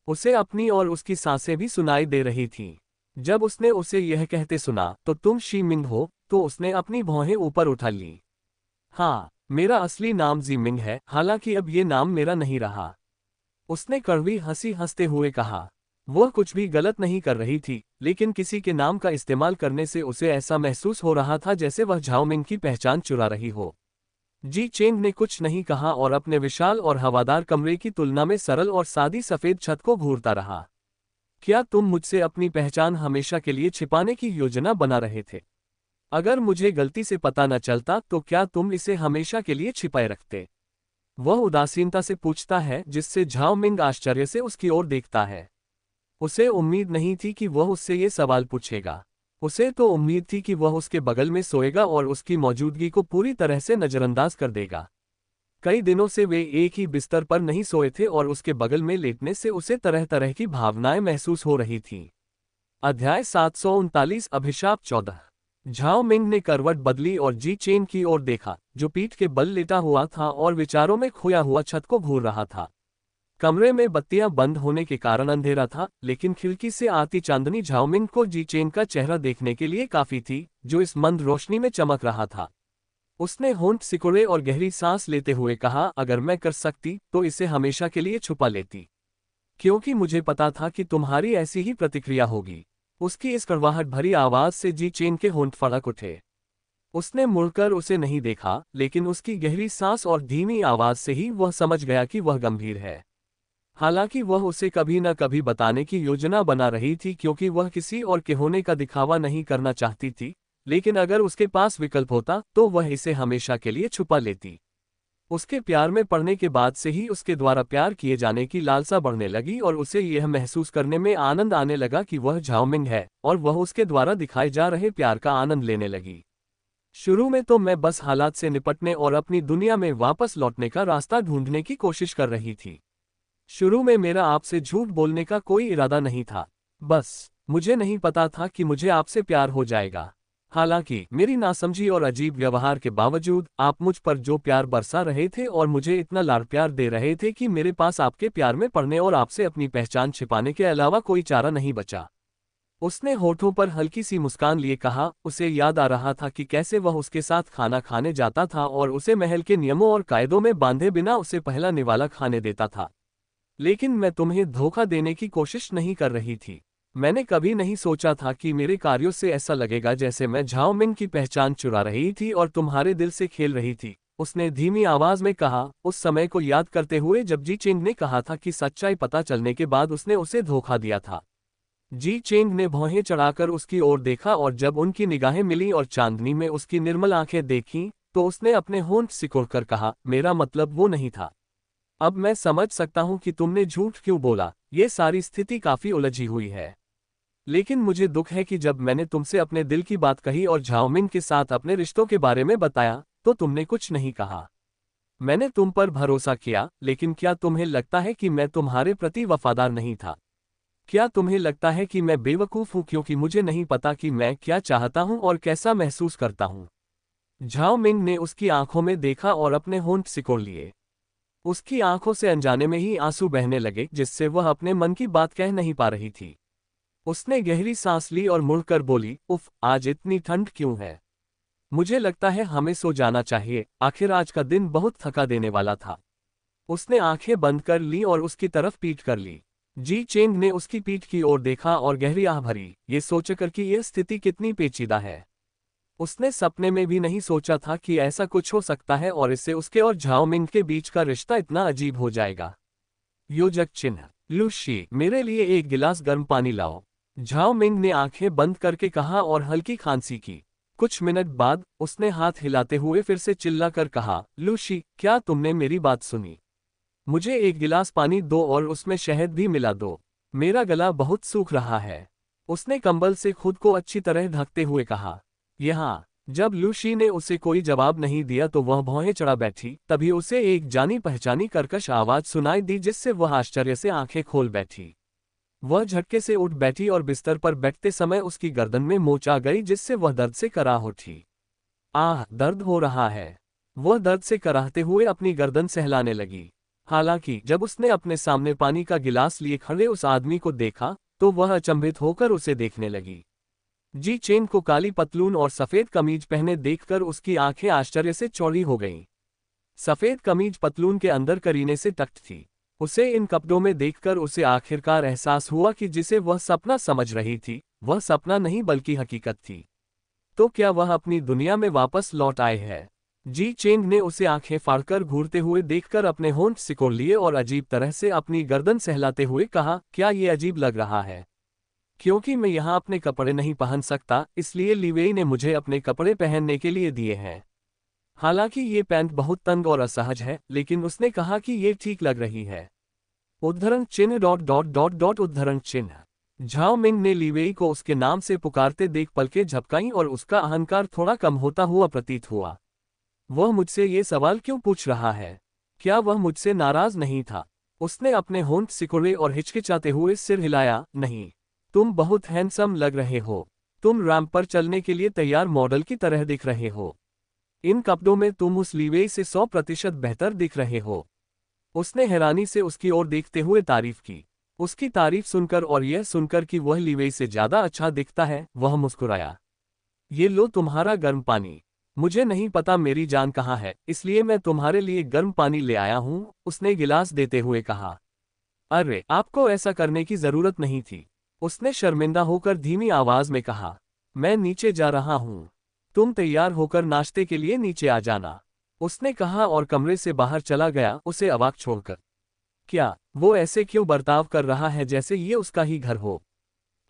उसे अपनी और उसकी सांसें भी सुनाई दे रही थीं। जब उसने उसे यह कहते सुना, तो तुम शी मिंग हो, तो उसने अपनी भौहें ऊपर उठा ली। हाँ, मेरा असली नाम जी मिंग है, हालांकि अब ये नाम मेरा नहीं रहा। उसने कड़वी हंसी हंसते हुए कहा। वह कुछ भी गलत नहीं कर रही थी, लेकिन किसी के नाम का इस्तेमाल करने से उसे ऐसा महसूस हो रहा था जैसे वह झाओ मिंग की पहचान चुरा रही हो। जी चेंग ने कुछ नहीं कहा और अपने विशाल और हवादार कमरे की तुलना में सरल और सादी सफेद छत को घूरता रहा। क्या तुम मुझसे अपनी पहचान हमेशा के लिए छिपाने की योजना बना रहे थे? अगर मुझे गलती से पता न चलता तो क्या तुम इसे हमेशा के लिए छिपाए रखते? वह उदासीनता से पूछता है, जिससे झाओ मिंग आश्चर्य से उसकी ओर देखता है। उसे उम्मीद नहीं थी कि वह उससे ये सवाल पूछेगा। उसे तो उम्मीद थी कि वह उसके बगल में सोएगा और उसकी मौजूदगी को पूरी तरह से नजरअंदाज कर देगा। कई दिनों से वे एक ही बिस्तर पर नहीं सोए थे और उसके बगल में लेटने से उसे तरह तरह की भावनाएं महसूस हो रही थीं। अध्याय 739 अभिशाप 14। झाओ मिंग ने करवट बदली और जी चेन की ओर देखा, जो पीठ के बल लेटा हुआ था और विचारों में खोया हुआ छत को घूर रहा था। कमरे में बत्तियां बंद होने के कारण अंधेरा था, लेकिन खिड़की से आती चांदनी झाओ मिंग को जी चेन का चेहरा देखने के लिए काफी थी, जो इस मंद रोशनी में चमक रहा था। उसने होंठ सिकुड़े और गहरी सांस लेते हुए कहा, अगर मैं कर सकती तो इसे हमेशा के लिए छुपा लेती, क्योंकि मुझे पता था कि तुम्हारी ऐसी ही प्रतिक्रिया होगी। उसकी इस कड़वाहट भरी आवाज से जी चेन के होंठ फड़क उठे। उसने मुड़कर उसे नहीं देखा, लेकिन उसकी गहरी सांस और धीमी आवाज से ही वह समझ गया कि वह गंभीर है। हालांकि वह उसे कभी न कभी बताने की योजना बना रही थी, क्योंकि वह किसी और के होने का दिखावा नहीं करना चाहती थी, लेकिन अगर उसके पास विकल्प होता तो वह इसे हमेशा के लिए छुपा लेती। उसके प्यार में पड़ने के बाद से ही उसके द्वारा प्यार किए जाने की लालसा बढ़ने लगी और उसे यह महसूस करने में आनंद आने लगा कि वह झाओ मिंग है और वह उसके द्वारा दिखाए जा रहे प्यार का आनंद लेने लगी। शुरू में तो मैं बस हालात से निपटने और अपनी दुनिया में वापस लौटने का रास्ता ढूंढने की कोशिश कर रही थी। शुरू में मेरा आपसे झूठ बोलने का कोई इरादा नहीं था। बस मुझे नहीं पता था कि मुझे आपसे प्यार हो जाएगा। हालांकि मेरी नासमझी और अजीब व्यवहार के बावजूद आप मुझ पर जो प्यार बरसा रहे थे और मुझे इतना लाड़ प्यार दे रहे थे कि मेरे पास आपके प्यार में पड़ने और आपसे अपनी पहचान छिपाने के अलावा कोई चारा नहीं बचा। उसने होठों पर हल्की सी मुस्कान लिए कहा। उसे याद आ रहा था कि कैसे वह उसके साथ खाना खाने जाता था और उसे महल के नियमों और कायदों में बांधे बिना उसे पहला निवाला खाने देता था। लेकिन मैं तुम्हें धोखा देने की कोशिश नहीं कर रही थी। मैंने कभी नहीं सोचा था कि मेरे कार्यों से ऐसा लगेगा जैसे मैं झाओ मिंग की पहचान चुरा रही थी और तुम्हारे दिल से खेल रही थी। उसने धीमी आवाज में कहा, उस समय को याद करते हुए जब जी चेंग ने कहा था कि सच्चाई पता चलने के बाद उसने उसे धोखा दिया था। जी चेंग ने भौहें चढ़ाकर उसकी ओर देखा और जब उनकी निगाहें मिली और चांदनी में उसकी निर्मल आंखें देखीं, तो उसने अपने होंठ सिकोड़कर कहा, मेरा मतलब वो नहीं था। अब मैं समझ सकता हूं कि तुमने झूठ क्यों बोला। ये सारी स्थिति काफी उलझी हुई है। लेकिन मुझे दुख है कि जब मैंने तुमसे अपने दिल की बात कही और झाओ मिंग के साथ अपने रिश्तों के बारे में बताया, तो तुमने कुछ नहीं कहा। मैंने तुम पर भरोसा किया, लेकिन क्या तुम्हें लगता है कि मैं तुम्हारे प्रति वफादार नहीं था? क्या तुम्हें लगता है कि मैं बेवकूफ हूं क्योंकि मुझे नहीं पता कि मैं क्या चाहता हूं और कैसा महसूस करता हूं? झाओ मिंग ने उसकी आंखों में देखा और अपने होंठ सिकोड़ लिए। उसकी आंखों से अनजाने में ही आंसू बहने लगे, जिससे वह अपने मन की बात कह नहीं पा रही थी। उसने गहरी सांस ली और मुड़कर बोली, उफ, आज इतनी ठंड क्यों है? मुझे लगता है हमें सो जाना चाहिए। आखिर आज का दिन बहुत थका देने वाला था। उसने आंखें बंद कर ली और उसकी तरफ पीठ कर ली। जी चेंग ने उसकी पीठ की ओर देखा और गहरी आह भरी, ये सोचकर कि यह स्थिति कितनी पेचीदा है। उसने सपने में भी नहीं सोचा था कि ऐसा कुछ हो सकता है और इससे उसके और झाओ मिंग के बीच का रिश्ता इतना अजीब हो जाएगा। योजक चिन्ह। लूशी, मेरे लिए एक गिलास गर्म पानी लाओ। झाओ मिंग ने आंखें बंद करके कहा और हल्की खांसी की। कुछ मिनट बाद उसने हाथ हिलाते हुए फिर से चिल्लाकर कहा, लूशी, क्या तुमने मेरी बात सुनी? मुझे एक गिलास पानी दो और उसमें शहद भी मिला दो। मेरा गला बहुत सूख रहा है। उसने कंबल से खुद को अच्छी तरह ढकते हुए कहा। यहाँ जब लूशी ने उसे कोई जवाब नहीं दिया तो वह भौहें चढ़ा बैठी। तभी उसे एक जानी पहचानी कर्कश आवाज सुनाई दी, जिससे वह आश्चर्य से आंखें खोल बैठी। वह झटके से उठ बैठी और बिस्तर पर बैठते समय उसकी गर्दन में मोच आ गई, जिससे वह दर्द से कराह उठी। आह, दर्द हो रहा है। वह दर्द से कराहते हुए अपनी गर्दन सहलाने लगी। हालांकि जब उसने अपने सामने पानी का गिलास लिए खड़े उस आदमी को देखा तो वह अचंभित होकर उसे देखने लगी। जी चेन को काली पतलून और सफेद कमीज पहने देखकर उसकी आंखें आश्चर्य से चौड़ी हो गईं। सफेद कमीज पतलून के अंदर करीने से टक्ट थी। उसे इन कपड़ों में देखकर उसे आखिरकार एहसास हुआ कि जिसे वह सपना समझ रही थी वह सपना नहीं बल्कि हकीकत थी। तो क्या वह अपनी दुनिया में वापस लौट आए है? जी चेंग ने उसे आंखें फाड़कर घूरते हुए देखकर अपने होंठ सिकोड़ लिए और अजीब तरह से अपनी गर्दन सहलाते हुए कहा, क्या ये अजीब लग रहा है? क्योंकि मैं यहाँ अपने कपड़े नहीं पहन सकता, इसलिए लिवेई ने मुझे अपने कपड़े पहनने के लिए दिए हैं। हालांकि ये पैंट बहुत तंग और असहज है, लेकिन उसने कहा कि ये ठीक लग रही है। उद्धरण चिन्ह डॉट डॉट डॉट डॉट उद्धरण चिन्ह। झाओ मिंग ने लिवेई को उसके नाम से पुकारते देख पलकें झपकाईं और उसका अहंकार थोड़ा कम होता हुआ प्रतीत हुआ। वह मुझसे ये सवाल क्यों पूछ रहा है? क्या वह मुझसे नाराज नहीं था? उसने अपने होंठ सिकुड़े और हिचकिचाते हुए सिर हिलाया। नहीं, तुम बहुत हैंडसम लग रहे हो। तुम रैंप पर चलने के लिए तैयार मॉडल की तरह दिख रहे हो। इन कपड़ों में तुम उस लिवेई से 100% बेहतर दिख रहे हो। उसने हैरानी से उसकी ओर देखते हुए तारीफ की। उसकी तारीफ सुनकर और यह सुनकर कि वह लिवेई से ज्यादा अच्छा दिखता है, वह मुस्कुराया। ये लो तुम्हारा गर्म पानी। मुझे नहीं पता मेरी जान कहाँ है, इसलिए मैं तुम्हारे लिए गर्म पानी ले आया हूँ, उसने गिलास देते हुए कहा। अरे, आपको ऐसा करने की जरूरत नहीं थी, उसने शर्मिंदा होकर धीमी आवाज में कहा। मैं नीचे जा रहा हूँ, तुम तैयार होकर नाश्ते के लिए नीचे आ जाना, उसने कहा और कमरे से बाहर चला गया, उसे अवाक छोड़कर। क्या वो ऐसे क्यों बर्ताव कर रहा है जैसे ये उसका ही घर हो?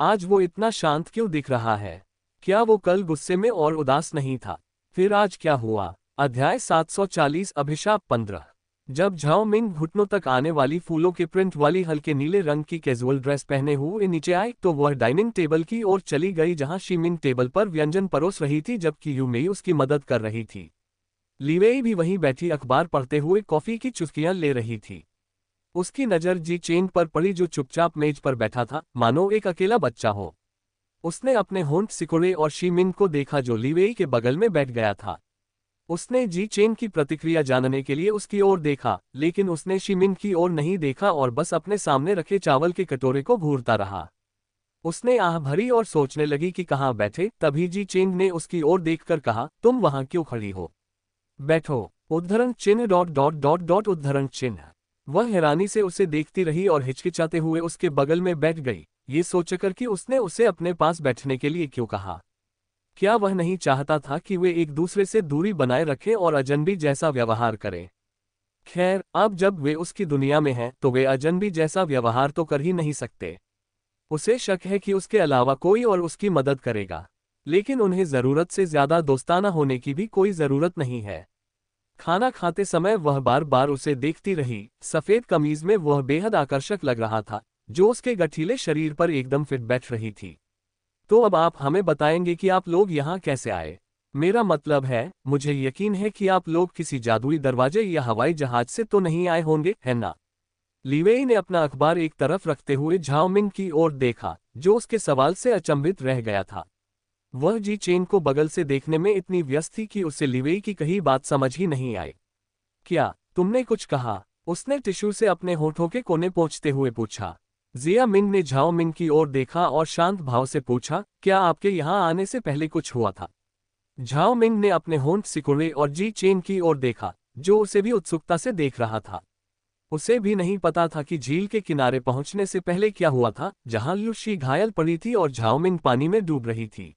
आज वो इतना शांत क्यों दिख रहा है? क्या वो कल गुस्से में और उदास नहीं था? फिर आज क्या हुआ? अध्याय 740 अभिशाप 15। जब झाओ मिंग घुटनों तक आने वाली फूलों के प्रिंट वाली हल्के नीले रंग की कैजुअल ड्रेस पहने हुए नीचे आई तो वह डाइनिंग टेबल की ओर चली गई, जहां शीमिंग टेबल पर व्यंजन परोस रही थी जबकि यूमेई उसकी मदद कर रही थी। लिवेई भी वहीं बैठी अखबार पढ़ते हुए कॉफी की चुस्कियां ले रही थी। उसकी नज़र जी चेन पर पड़ी जो चुपचाप मेज पर बैठा था, मानो एक अकेला बच्चा हो। उसने अपने होंठ सिकुड़े और शीमिन को देखा जो लिवेई के बगल में बैठ गया था। उसने जी चेन की प्रतिक्रिया जानने के लिए उसकी ओर देखा, लेकिन उसने शीमिन की ओर नहीं देखा और बस अपने सामने रखे चावल के कटोरे को घूरता रहा। उसने आह भरी और सोचने लगी कि कहाँ बैठे, तभी जी चेन ने उसकी ओर देखकर कहा, तुम वहां क्यों खड़ी हो? बैठो। उद्धरण चिन्ह डॉट डॉट डॉट डॉट उद्धरण चिन्ह। वह हैरानी से उसे देखती रही और हिचकिचाते हुए उसके बगल में बैठ गई, ये सोचकर कि उसने उसे अपने पास बैठने के लिए क्यों कहा। क्या वह नहीं चाहता था कि वे एक दूसरे से दूरी बनाए रखें और अजनबी जैसा व्यवहार करें? खैर, अब जब वे उसकी दुनिया में हैं तो वे अजनबी जैसा व्यवहार तो कर ही नहीं सकते। उसे शक है कि उसके अलावा कोई और उसकी मदद करेगा, लेकिन उन्हें जरूरत से ज्यादा दोस्ताना होने की भी कोई जरूरत नहीं है। खाना खाते समय वह बार बार उसे देखती रही। सफेद कमीज में वह बेहद आकर्षक लग रहा था, जो उसके गठीले शरीर पर एकदम फिट बैठ रही थी। तो अब आप हमें बताएंगे कि आप लोग यहाँ कैसे आए? मेरा मतलब है, मुझे यकीन है कि आप लोग किसी जादुई दरवाजे या हवाई जहाज से तो नहीं आए होंगे, है ना? लिवेई ने अपना अखबार एक तरफ रखते हुए झाओ मिंग की ओर देखा, जो उसके सवाल से अचंभित रह गया था। वह जी चेन को बगल से देखने में इतनी व्यस्त थी कि उसे लिवेई की कही बात समझ ही नहीं आई। क्या तुमने कुछ कहा? उसने टिश्यू से अपने होठों के कोने पोंछते हुए पूछा। जिया मिंग ने झाओ मिंग की ओर देखा और शांत भाव से पूछा, क्या आपके यहाँ आने से पहले कुछ हुआ था? झाओ मिंग ने अपने होंठ सिकुड़े और जी चेन की ओर देखा, जो उसे भी उत्सुकता से देख रहा था। उसे भी नहीं पता था कि झील के किनारे पहुंचने से पहले क्या हुआ था, जहां लूशी घायल पड़ी थी और झाओ मिंग पानी में डूब रही थी।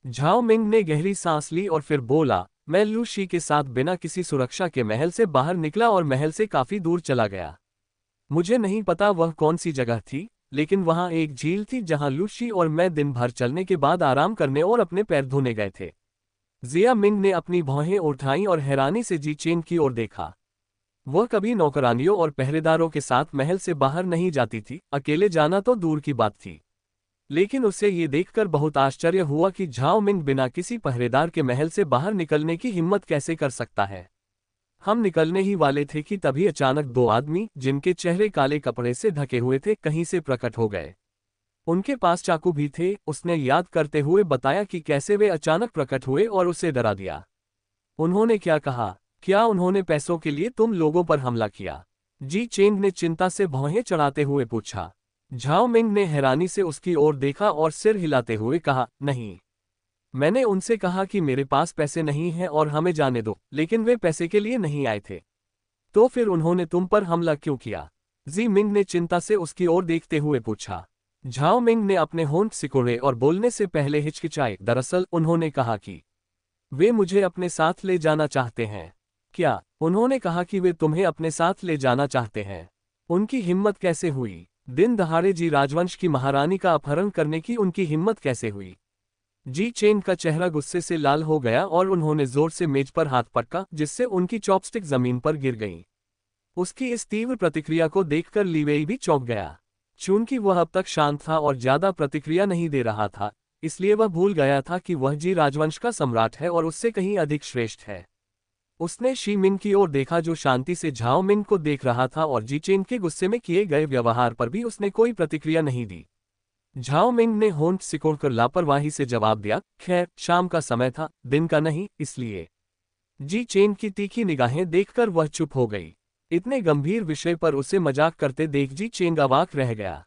झाओ मिंग ने गहरी सांस ली और फिर बोला, मैं लूशी के साथ बिना किसी सुरक्षा के महल से बाहर निकला और महल से काफी दूर चला गया। मुझे नहीं पता वह कौन सी जगह थी, लेकिन वहां एक झील थी जहां लूशी और मैं दिन भर चलने के बाद आराम करने और अपने पैर धोने गए थे। जिया मिंग ने अपनी भौहें उठाईं और हैरानी से जी चेन की ओर देखा। वह कभी नौकरानियों और पहरेदारों के साथ महल से बाहर नहीं जाती थी, अकेले जाना तो दूर की बात थी। लेकिन उसे ये देखकर बहुत आश्चर्य हुआ कि झाओ मिंग बिना किसी पहरेदार के महल से बाहर निकलने की हिम्मत कैसे कर सकता है। हम निकलने ही वाले थे कि तभी अचानक दो आदमी, जिनके चेहरे काले कपड़े से ढके हुए थे, कहीं से प्रकट हो गए। उनके पास चाकू भी थे। उसने याद करते हुए बताया कि कैसे वे अचानक प्रकट हुए और उसे डरा दिया। उन्होंने क्या कहा? क्या उन्होंने पैसों के लिए तुम लोगों पर हमला किया? जी चेंग ने चिंता से भौहें चढ़ाते हुए पूछा। झाओ मिंग ने हैरानी से उसकी ओर देखा और सिर हिलाते हुए कहा, नहीं। मैंने उनसे कहा कि मेरे पास पैसे नहीं हैं और हमें जाने दो, लेकिन वे पैसे के लिए नहीं आए थे। तो फिर उन्होंने तुम पर हमला क्यों किया? जी मिंग ने चिंता से उसकी ओर देखते हुए पूछा। झाओ मिंग ने अपने होंठ सिकोड़े और बोलने से पहले हिचकिचाए। दरअसल उन्होंने कहा कि वे मुझे अपने साथ ले जाना चाहते हैं। क्या? उन्होंने कहा कि वे तुम्हें अपने साथ ले जाना चाहते हैं? उनकी हिम्मत कैसे हुई? दिन दहाड़े जी राजवंश की महारानी का अपहरण करने की उनकी हिम्मत कैसे हुई? जी चेन का चेहरा गुस्से से लाल हो गया और उन्होंने जोर से मेज पर हाथ पटका, जिससे उनकी चॉपस्टिक जमीन पर गिर गईं। उसकी इस तीव्र प्रतिक्रिया को देखकर लीवेई भी चौंक गया। चूंकि वह अब तक शांत था और ज्यादा प्रतिक्रिया नहीं दे रहा था, इसलिए वह भूल गया था कि वह जी राजवंश का सम्राट है और उससे कहीं अधिक श्रेष्ठ है। उसने शी मिंग की ओर देखा, जो शांति से झाओ मिंग को देख रहा था, और जी चेन के गुस्से में किए गए व्यवहार पर भी उसने कोई प्रतिक्रिया नहीं दी। झाओ मिंग ने होंठ सिकोड़कर लापरवाही से जवाब दिया, खैर, शाम का समय था, दिन का नहीं, इसलिए। जी चेन की तीखी निगाहें देखकर वह चुप हो गई। इतने गंभीर विषय पर उसे मजाक करते देख जी चेन अवाक रह गया।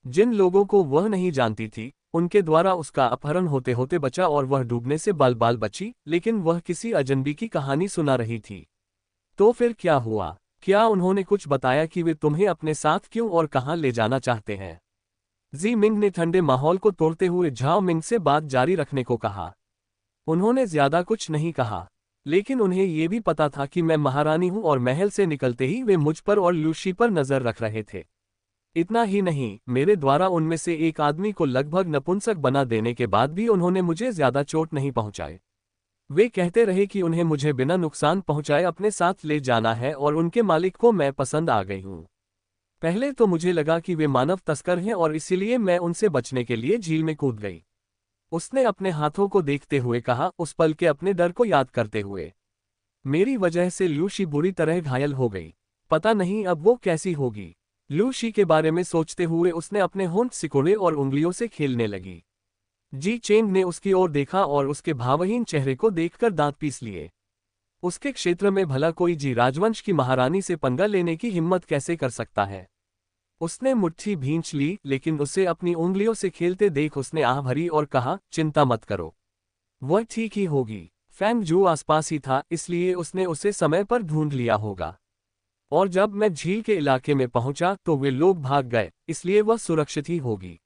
जिन लोगों को वह नहीं जानती थी, उनके द्वारा उसका अपहरण होते होते बचा और वह डूबने से बाल बाल बची, लेकिन वह किसी अजनबी की कहानी सुना रही थी। तो फिर क्या हुआ? क्या उन्होंने कुछ बताया कि वे तुम्हें अपने साथ क्यों और कहां ले जाना चाहते हैं? जी मिंग ने ठंडे माहौल को तोड़ते हुए झाओ मिंग से बात जारी रखने को कहा। उन्होंने ज्यादा कुछ नहीं कहा, लेकिन उन्हें यह भी पता था कि मैं महारानी हूं और महल से निकलते ही वे मुझ पर और लूशी पर नजर रख रहे थे। इतना ही नहीं, मेरे द्वारा उनमें से एक आदमी को लगभग नपुंसक बना देने के बाद भी उन्होंने मुझे ज्यादा चोट नहीं पहुंचाई। वे कहते रहे कि उन्हें मुझे बिना नुकसान पहुंचाए अपने साथ ले जाना है और उनके मालिक को मैं पसंद आ गई हूं। पहले तो मुझे लगा कि वे मानव तस्कर हैं और इसीलिए मैं उनसे बचने के लिए झील में कूद गई। उसने अपने हाथों को देखते हुए कहा, उस पल के अपने डर को याद करते हुए। मेरी वजह से लूशी बुरी तरह घायल हो गई। पता नहीं अब वो कैसी होगी। लूशी के बारे में सोचते हुए उसने अपने होंठ सिकोड़े और उंगलियों से खेलने लगी। जी चेंग ने उसकी ओर देखा और उसके भावहीन चेहरे को देखकर दांत पीस लिए। उसके क्षेत्र में भला कोई जी राजवंश की महारानी से पंगा लेने की हिम्मत कैसे कर सकता है? उसने मुट्ठी भींच ली, लेकिन उसे अपनी उंगलियों से खेलते देख उसने आह भरी और कहा, चिंता मत करो, वह ठीक ही होगी। फैंग जू आसपास ही था, इसलिए उसने उसे समय पर ढूंढ लिया होगा। और जब मैं झील के इलाके में पहुंचा तो वे लोग भाग गए, इसलिए वह सुरक्षित ही होगी।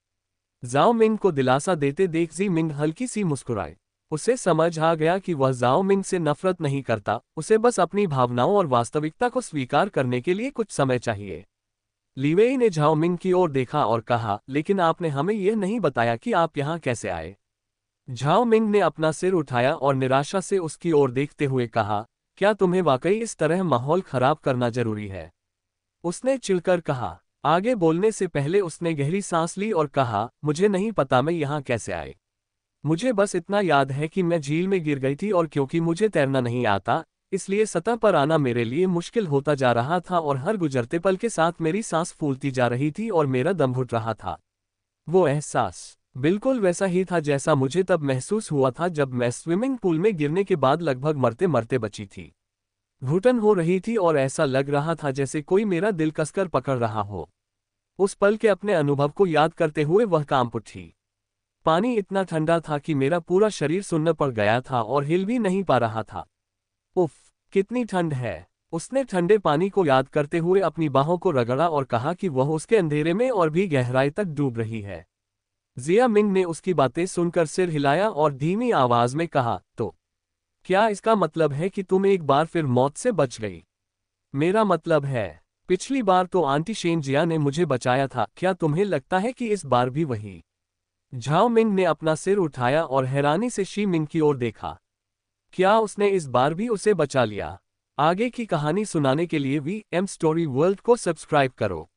जाओ मिंग को दिलासा देते देख जी मिंग हल्की सी मुस्कुराए। उसे समझ आ गया कि वह जाओ मिंग से नफरत नहीं करता, उसे बस अपनी भावनाओं और वास्तविकता को स्वीकार करने के लिए कुछ समय चाहिए। लीवेई ने झाओ मिंग की ओर देखा और कहा, लेकिन आपने हमें यह नहीं बताया कि आप यहाँ कैसे आए? झाओ मिंग ने अपना सिर उठाया और निराशा से उसकी ओर देखते हुए कहा, क्या तुम्हें वाकई इस तरह माहौल खराब करना जरूरी है? उसने चिढ़कर कहा। आगे बोलने से पहले उसने गहरी सांस ली और कहा, मुझे नहीं पता मैं यहाँ कैसे आए। मुझे बस इतना याद है कि मैं झील में गिर गई थी और क्योंकि मुझे तैरना नहीं आता, इसलिए सतह पर आना मेरे लिए मुश्किल होता जा रहा था और हर गुजरते पल के साथ मेरी सांस फूलती जा रही थी और मेरा दम घुट रहा था। वो एहसास बिल्कुल वैसा ही था जैसा मुझे तब महसूस हुआ था जब मैं स्विमिंग पूल में गिरने के बाद लगभग मरते मरते बची थी। घुटन हो रही थी और ऐसा लग रहा था जैसे कोई मेरा दिल कसकर पकड़ रहा हो। उस पल के अपने अनुभव को याद करते हुए वह कांप उठी। पानी इतना ठंडा था कि मेरा पूरा शरीर सुन्न पड़ गया था और हिल भी नहीं पा रहा था। उफ, कितनी ठंड है। उसने ठंडे पानी को याद करते हुए अपनी बाहों को रगड़ा और कहा कि वह उसके अंधेरे में और भी गहराई तक डूब रही है। जिया मिंग ने उसकी बातें सुनकर सिर हिलाया और धीमी आवाज में कहा, तो क्या इसका मतलब है कि तुम एक बार फिर मौत से बच गई? मेरा मतलब है, पिछली बार तो आंटी शेन जिया ने मुझे बचाया था, क्या तुम्हें लगता है कि इस बार भी वही? झाओ मिंग ने अपना सिर उठाया और हैरानी से शी मिंग की ओर देखा। क्या उसने इस बार भी उसे बचा लिया? आगे की कहानी सुनाने के लिए VM स्टोरी वर्ल्ड को सब्सक्राइब करो।